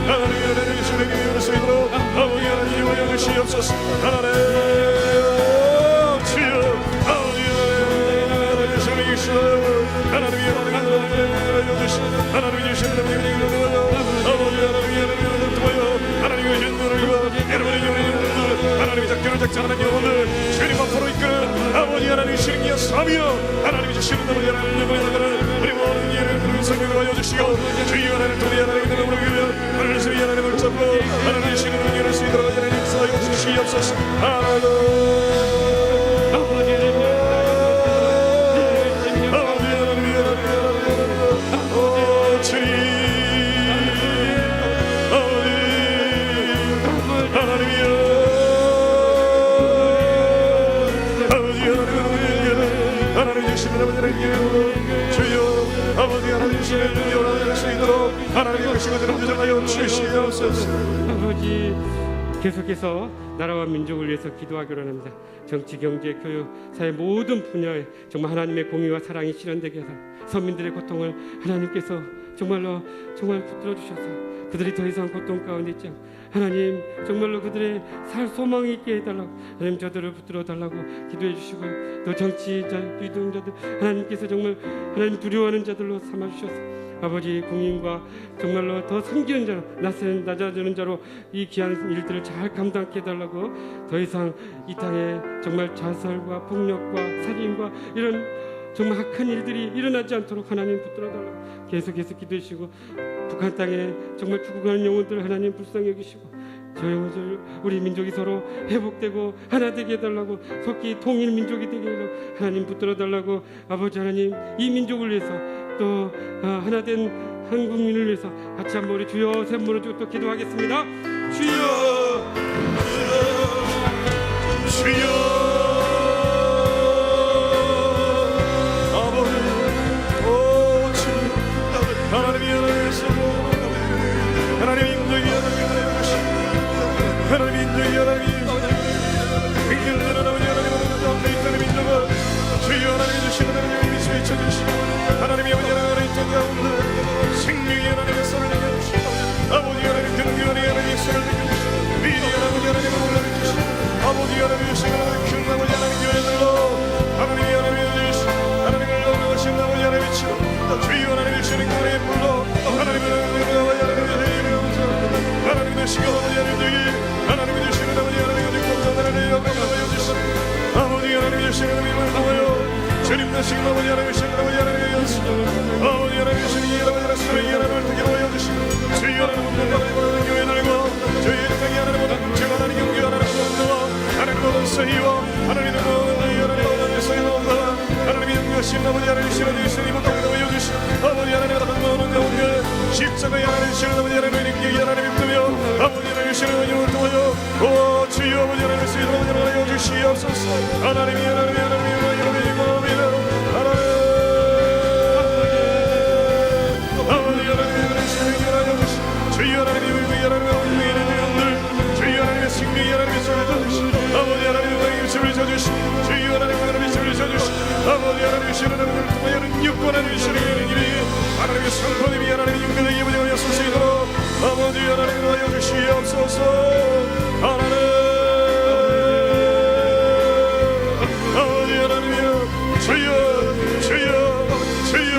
하나님 주님을 쓰이도록 아버지 하나님 하여 주시옵소서. 하나님 주여 아버지 하나님 주님 있어요. 하나님이 하여 주시 하나님이 주시는 아버지 하나님 도와요. 하나님의 현들과 여러분의 영혼을 하나님이 작전을 작정하는 영혼을 주님 앞으로 이끄는 아버지 하나님의 신기한 사비여 하나님이 주시는 아버지 하나님 영혼에 나가는 우리 모든 예를 그런 성령을 하여 주시고 주여 하나님을 통해 하나님의 이름으로 기면 하나님의 스미 하나님을 잡고 하나님의 신을 은혜를 쓰이도록 하나님 역사하여 주시옵소서. 주여 아버지 하나님 주시는 은혜를 쓰이도록 하나님의 것이거든 부정하여 주시옵소서. 아버지 계속해서 나라와 민족을 위해서 기도하기로 합니다. 정치, 경제, 교육, 사회 모든 분야에 정말 하나님의 공의와 사랑이 실현되게 해서 서민들의 고통을 하나님께서 정말 붙들어 주셔서 그들이 더 이상 고통 가운데 있지 않고 하나님 정말로 그들의 살 소망이 있게 해달라고 하나님 저들을 붙들어 달라고 기도해 주시고 또 정치자 유동자들 하나님께서 정말 하나님 두려워하는 자들로 삼아 주셔서 아버지 국민과 정말로 더 섬기는 자로 낮아지는 자로 이 귀한 일들을 잘 감당케 해달라고 더 이상 이 땅에 정말 자살과 폭력과 살인과 이런 정말 악한 일들이 일어나지 않도록 하나님 붙들어 달라고 계속해서 기도해 주시고 북한 땅에 정말 죽어가는 영혼들 하나님 불쌍히 여기시고 저 영혼들 우리 민족이 서로 회복되고 하나 되게 해달라고 속히 통일 민족이 되게 해달라고 하나님 붙들어 달라고 아버지 하나님 이 민족을 위해서 또 하나 된 한국민을 위해서 같이 한번 우리 주여 세 번으로 또 기도하겠습니다. 주여 주여 하나님이 하나님이시고 하나님 인정이 하나님이시고 하나님 인정이 하나님이시고 민족들 하나님 가운데 있다는 민족아 주여 하나님이 주시는 하나님의 미소에 쳐주시고 하나님이 아버지 하나님의 있던 가운데 생명이 하나님의 손을 내려주시고 아버지 하나님 등교하니 하나님의 손을 내려주시고 미리 아버지 하나님을 올려주시고 아버지 하나님이 주시는 큰 아버지 하나님 교회들로 하나님이 하나님을 주시고 하나님을 올려주신 아버지 하나님의 치료 주여 하나님의 주시는 교회에 불러 하나님의 하나님의 되시고 아버지 하나님의 하나님의 주시는 아버지 하나님의 공사들을 영광하여 주시고 아버지 하나님의 주시는 하나님을 도와요 주님 되시고 아버지 하나님의 주시는 아버지 하나님의 연수 아버지 하나님의 주시는 이 아버지 하나님의 하나님을 되게 도와여 주시고 주여 하나님의 모든 교회들과 저희 땅에 하나님 모든 제가 하나님 경계 하나님 모든와 하나님 모든 서희와 하나님의 모든 하나님 모든 서희와 하나님의 영광하신 아버지 하나님 주시는 이번 땅에 도와여 주시고 아버지 하나님의 모든 가운데 십자가에 하나님 주시는 아버지 하나님의 능력이 하나님 믿으며 아버지 하나님 주시는 영을 도와요 오 주여 아버지 하나님의 수위로 하나님 주시옵소서 하나님이 하나님이 하나님이 하나님이 고맙습니다 하나님 아버지 하나님이 주시는 하나님 주여 하나님이 하나님의 영들 주여 하나님의 생명이 하나님의 손을 져주시고 아버지 하나님의 영의 손을 져주시고 주여 하나님의 하나님의 손을 져주시고 아버지 하나님의 주시는 하나님을 통하여 능력과 하나님의 주시는 일이 하나님의 성품이 하나님의 영광의 예배를 하여 쏠수 있도록 아버지 하나님을 하여 주시옵소서 하나님 아버지 하나님이여 주여 주여 주여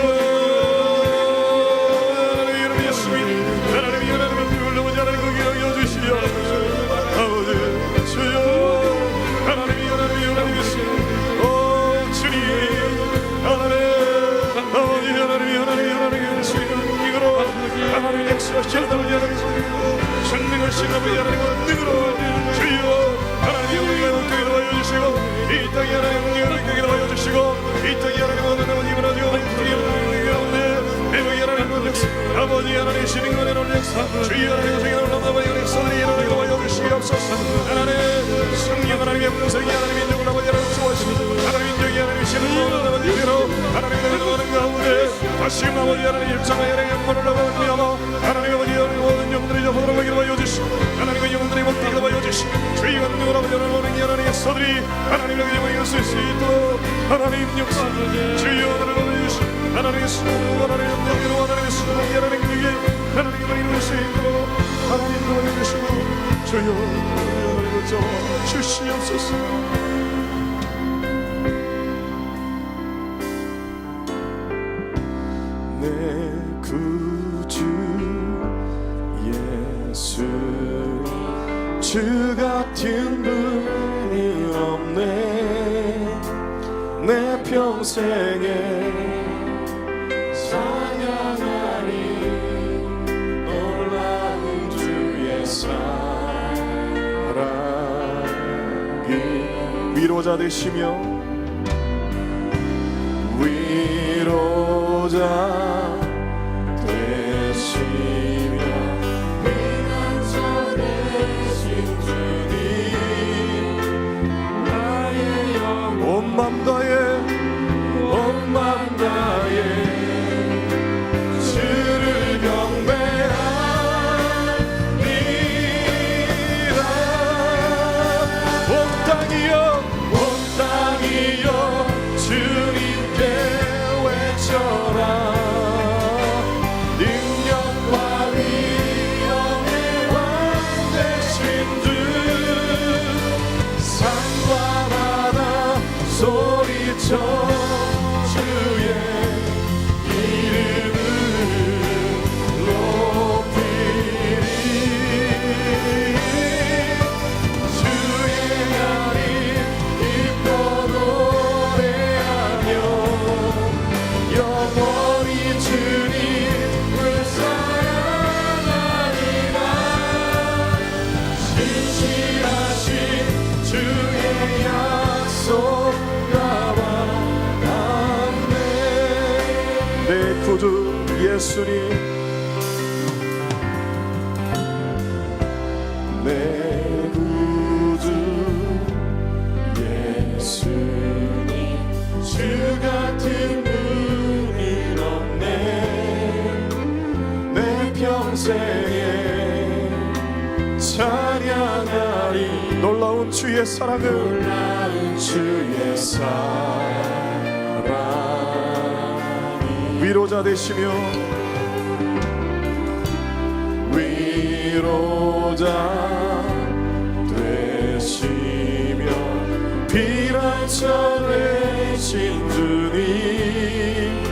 하나님의 이름 예수님 하나님이 하나님의 불러보지 하나님 거기 하여 주시옵소서 아버지 주여 하나님이 하나님의 예수님 오 주님 하나님 아버지 하나님이 하나님의 예수님 이거로 하나님의 약속하시는 아버지 하나님의 전능하신 아버지 하나님의 능으로 주여 하나님의 우리가 은총에 도와주시고 이 땅에 하나님의 은총에 도와주시고 이 땅에 하나님의 아버지 하나님의 가운데 대박이 하나님의 역사 아버지 하나님의 신인간의 역사 주여 하나님의 생애를 아버지 하나님의 역사들이 하나님의 도와주시옵소서 하나님 성령 하나님의 공성이 하나님의 인정을 아버지 하나님 수고하시고 하나님의 인정이 하나님의 신을 아버지로 하나님의 들어가는 가운데 다시 아버지 하나님의 입장하여 하나님의 영광을 나가며 하나님의 아버지 하나님의 모든 영들이 접어들어가게 도와주시고 하나님의 영들이 먹게 도와주시고 주의가 능을 아버지 하나님의 하나님의 역사들이 하나님의 영광을 쓸 수 있도록 하나님 역사 주여 하나님의 주시고 하나님의 수고 하나님의 영광으로 하나님의 수고 하나님의 능력에 하나님의 영광을 쓸 수 있도록 하나님 도와주시고 주여 하나님의 저 주시옵소서 내 구주 예수 주 같은 분이 없네 내 평생에 찬양하리 놀라운 주의 사랑이 위로자 되시며 위로자 되시며 피난처 되신 주님 나의 영혼 온 맘 다해 주를 경배하리라 온 땅이여 주님께 외쳐라 예수님 내 구주 예수님 주 같은 분은 없네 내 평생에 찬양하리 놀라운 주의 사랑을 놀라운 주의 사랑이 위로자 되시며 위로자 되시며 피난처 되신 주님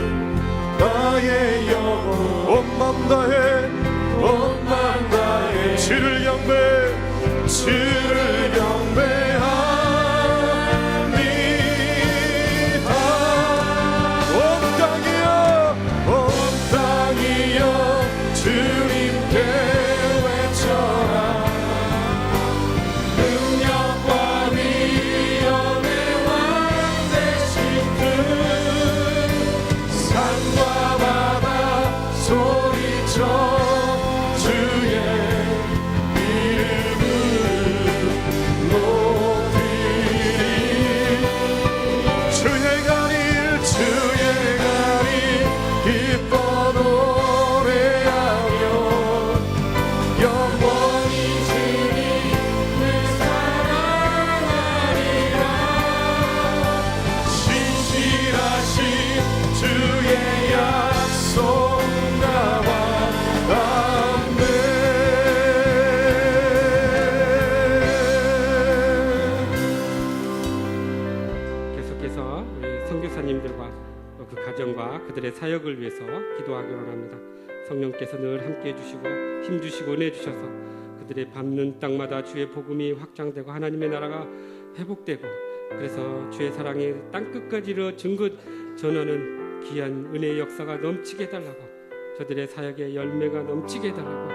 나의 영혼 온 맘 다해 주를 경배합니다 온 땅이여 주님께 외쳐라 능력과 위엄의 왕 되신 분 산과 바다 소리쳐 주의 이름을 높이리 주의 가리 기뻐 노래하며 영원히 주님을 사랑하리라 신실하신 주의 약속 나와 담대 계속해서 우리 선교사님들과 또 그 가정과 그들의 사역을 위해서 기도하기로 합니다. 성령께서 늘 함께해 주시고 힘 주시고 은혜 주셔서 그들의 밟는 땅마다 주의 복음이 확장되고 하나님의 나라가 회복되고 그래서 주의 사랑이 땅 끝까지 이르러 증거 전하는 귀한 은혜의 역사가 넘치게 해달라고 저들의 사역의 열매가 넘치게 해달라고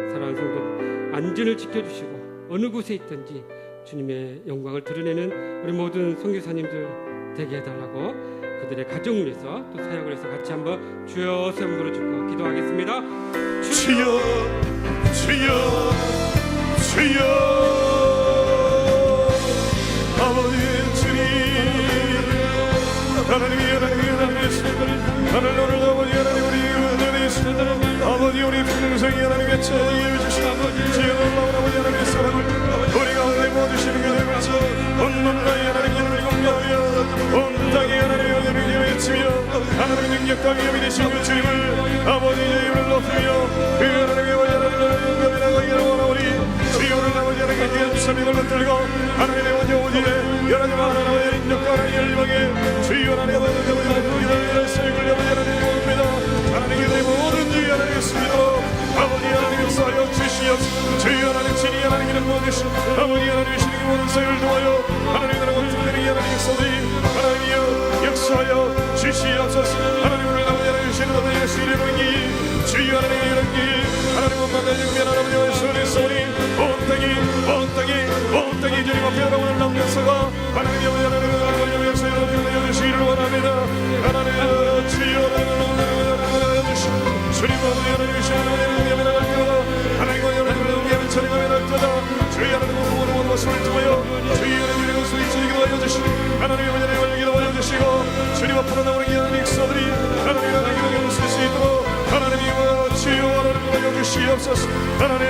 사랑하는 성도 안전을 지켜주시고 어느 곳에 있든지 주님의 영광을 드러내는 우리 모든 선교사님들 되게 해달라고 그들의 가정을 위해서 또 사역을 위해서 같이 한번 주여 세번 부르짖고 기도하겠습니다. 주여 아버지 주님 하나님이 하늘 아버지 하나님 우리 아버지 우리 평생이 하나님의 찬양해 주신 주여 놀라운 아버지 하나님의 사랑을 우리 가운데 모아주시는 게 되면서 온 만나의 하나님의 공격하며 온 땅의 하나님의 은혜를 외치며 하나님의 능력과 위엄이 되신 그 주님을 아버지의 이름을 높이며 그 하나님의 하나님의 영광이라고 원하오니 주여를 아버지 하나님의 귀한 주사명을 붙들고 하나님의 원정오지에 하나님의 하나님의 인력과 하나님의 열방에 주여 하나님의 하나님의 세력을 아버지 하나님의 원합니다 하나님의 모든 주여 하나님의 스미도 아버지 하나님 역사하여 주시옵소서 주여 하나님 진리 하나님 이름 모으신 아버지 하나님의 신의 모든 사역을 도와요 하나님 나라가 특별히 하나님 역사들이 하나님이여 역사하여 주시옵소서 하나님을 아버지 하나님 신의 모든 예수 이름의 기 주여 하나님의 이름기 하나님은 만나지 은혜한 아버지와 손에 쏘니 온 땅이 주님 앞에 여러분을 남겨서가 하나님의 하나님의 역사 여러분을 여주시기를 원합니다 하나님 주여 주님 아버지 하나님의 신의 은혜를 나갈까 하나님과 여러분을 위하여 찬양하며 나갈까 주의 하나님의 모든 것을 통하여 주의 하나님의 것을 이치기도 하여 주시고 하나님의 원한의 원리기도 하여 주시고 주님 앞으로 나오는 이 하나님의 역사들이 하나님의 영광을 쓸 수 있도록 하나님의 주여 하나님을 하여 주시옵소서 하나님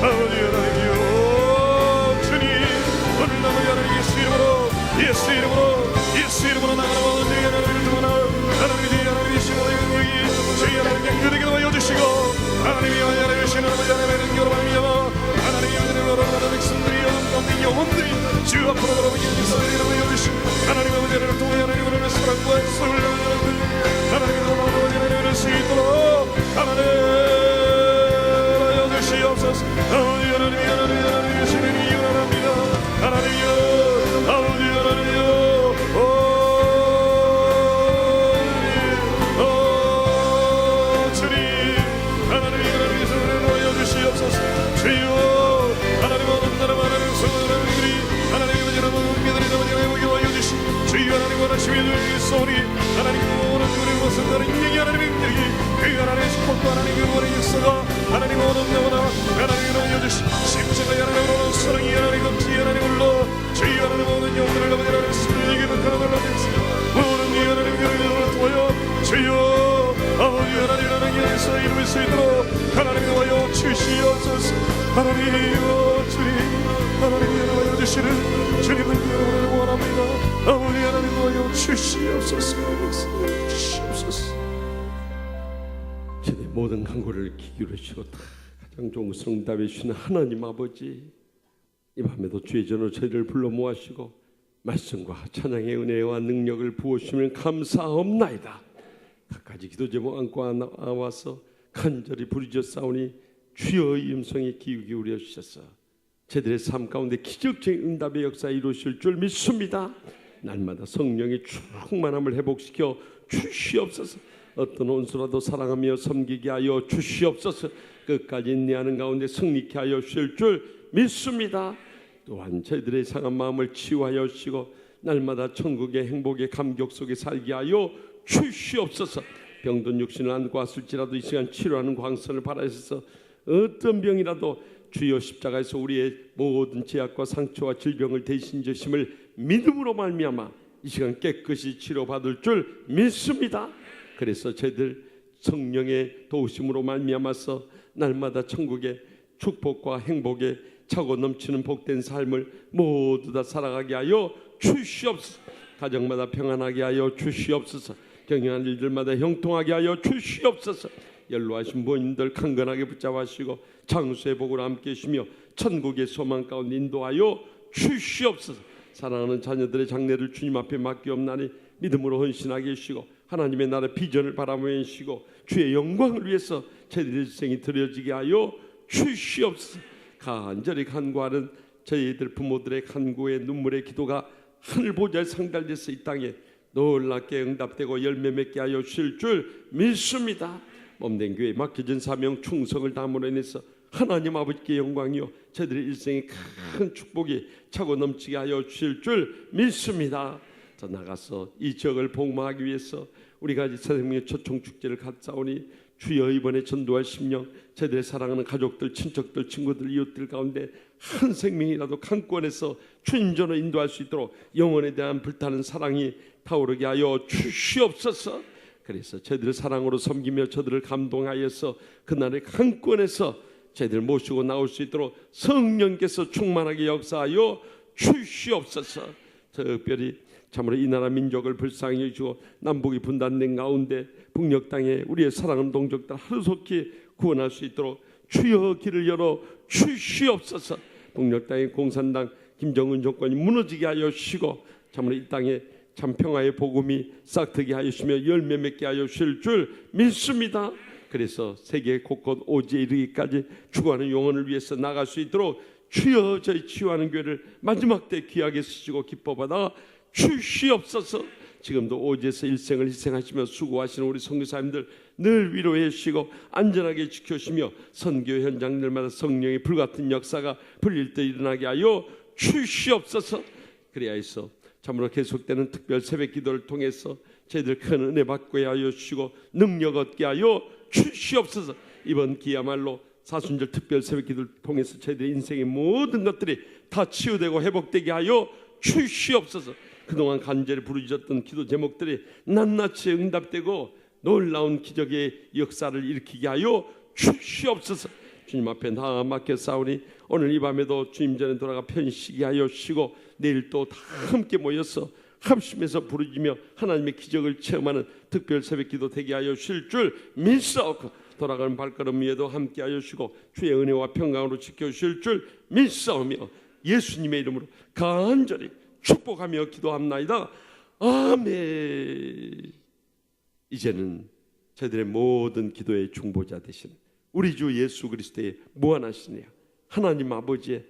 아버지 하나님이여 주님 오늘 나머지 하나님 예수 이름으로 나가라 주의 하나님을 두고나 하나님의 주의 하나님의 신의 능력이 주의 하나님의 그에게도 하여 주시고 하나님의 하나님의 신의 하나님의 능력으로 말미암아 하나님의 하나님의 하나님의 백성들이 영혼들이 주 앞으로 걸어오는 역사들이 하여 주시고 하나님의 은혜를 통해 하나님의 사랑과 소를 하나님의 놀라운 은혜를 수 있도록 하나님 주여 아버지 하나님 나라를 위해서 이루어질 수 있도록 하나님이 도와여 주시옵소서. 하나님이여 주님 하나님이 도와여 주시는 주님을 여러분을 원합니다. 아버지 하나님 도와여 주시옵소서. 주시옵소서. 제대 모든 간구를 기울이시고 가장 좋은 것을 응답해 주시는 하나님 아버지, 이 밤에도 주의 전으로 저희를 불러 모아시고 말씀과 찬양의 은혜와 능력을 부어주시면 감사옵나이다. 각가지 기도 제목 안고 나와서 간절히 부르짖사오니 주여의 음성에 귀 기울여 주셔서 저들의 삶 가운데 기적적인 응답의 역사 이루실 줄 믿습니다. 날마다 성령의 충만함을 회복시켜 주시옵소서. 어떤 온수라도 사랑하며 섬기게 하여 주시옵소서. 끝까지 인내하는 가운데 승리케 하여 주실 줄 믿습니다. 또한 저희들의 상한 마음을 치유하여 주시고 날마다 천국의 행복의 감격 속에 살게 하여 주시옵소서. 병든 육신을 안고 왔을지라도 이 시간 치료하는 광선을 바라셔서 어떤 병이라도 주여 십자가에서 우리의 모든 죄악과 상처와 질병을 대신 지심을 믿음으로 말미암아 이 시간 깨끗이 치료받을 줄 믿습니다. 그래서 저희들 성령의 도우심으로 말미암아서 날마다 천국의 축복과 행복에 차고 넘치는 복된 삶을 모두 다 살아가게 하여 주시옵소서. 가정마다 평안하게 하여 주시옵소서. 경영한 일들마다 형통하게 하여 주시옵소서. 연로하신 부모님들 강건하게 붙잡으시고 장수의 복으로 함께 하시며 천국의 소망 가운데 인도하여 주시옵소서. 사랑하는 자녀들의 장래를 주님 앞에 맡기옵나니 믿음으로 헌신하게 해주시고 하나님의 나라의 비전을 바라보며 해주시고 주의 영광을 위해서 저희들의 일생이 드려지게 하여 주시옵소서. 간절히 간구하는 저희들 부모들의 간구의 눈물의 기도가 하늘 보좌에 상달돼서 이 땅에 놀랍게 응답되고 열매 맺게 하여 주실 줄 믿습니다. 몸된 교회에 맡겨진 사명 충성을 다함으로 인해서 하나님 아버지께 영광이요 저희들의 일생에 큰 축복이 차고 넘치게 하여 주실 줄 믿습니다. 더 나가서 이 지역을 복망하기 위해서 우리가 새생명의 초청 축제를 갖사오니 주여 이번에 전도할 심령 저희들의 사랑하는 가족들, 친척들, 친구들, 이웃들 가운데 한 생명이라도 강권해서 주님전으로 인도할 수 있도록 영혼에 대한 불타는 사랑이 타오르게 하여 주시옵소서. 그래서 저희들을 사랑으로 섬기며 저들을 감동하여서 그날의 강권에서 저희들 모시고 나올 수 있도록 성령께서 충만하게 역사하여 주시옵소서. 특별히 참으로 이 나라 민족을 불쌍히 해주고 남북이 분단된 가운데 북녘 땅에 우리의 사랑하는 동족들 하루속히 구원할 수 있도록 주여 길을 열어 주시옵소서. 북녘 땅의 공산당 김정은 정권이 무너지게 하여 주시고 참으로 이 땅에 참 평화의 복음이 싹트게 하여 주시며 열매 맺게 하여 주실 줄 믿습니다. 그래서 세계 곳곳 오지에 이르기까지 추구하는 영혼을 위해서 나갈 수 있도록 주여 저희 치유하는 교회를 마지막 때 귀하게 쓰시고 기뻐받아 주시옵소서. 지금도 오지에서 일생을 희생하시며 수고하시는 우리 선교사님들 늘 위로해 주시고 안전하게 지켜주시며 선교 현장들마다 성령의 불같은 역사가 불릴 때 일어나게 하여 주시옵소서. 그래야 해서 참으로 계속되는 특별 새벽 기도를 통해서 저희들 큰 은혜 받게 하여 주시고 능력 얻게 하여 주시옵소서. 이번 기야말로 사순절 특별 새벽 기도를 통해서 저희들의 인생의 모든 것들이 다 치유되고 회복되게 하여 주시옵소서. 그동안 간절히 부르짖었던 기도 제목들이 낱낱이 응답되고 놀라운 기적의 역사를 일으키게 하여 주시옵소서. 주님 앞에 다 맡겨 싸우니 오늘 이 밤에도 주님 전에 돌아가 편식하게 하여 주시고 내일 또 다 함께 모여서 합심해서 부르짖으며 하나님의 기적을 체험하는 특별 새벽 기도 되게 하여 주실 줄 믿사옵고 돌아가는 발걸음 위에도 함께 하여 주시고 주의 은혜와 평강으로 지켜주실 줄 믿사오며 예수님의 이름으로 간절히 축복하며 기도합나이다. 아멘. 이제는 저희들의 모든 기도의 중보자 되신 우리 주 예수 그리스도의 무한하신 애 하나님 아버지의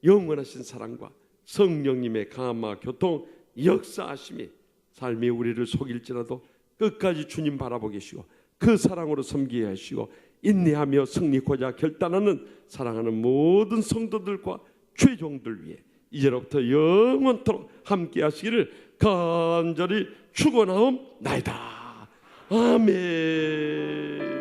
영원하신 사랑과 성령님의 감화 교통 역사하심이 삶이 우리를 속일지라도 끝까지 주님 바라보고 계시고 그 사랑으로 섬기게 하시고 인내하며 승리코자 결단하는 사랑하는 모든 성도들과 죄종들 위해 이제로부터 영원토록 함께 하시기를 간절히 축원하옵나이다. 아멘.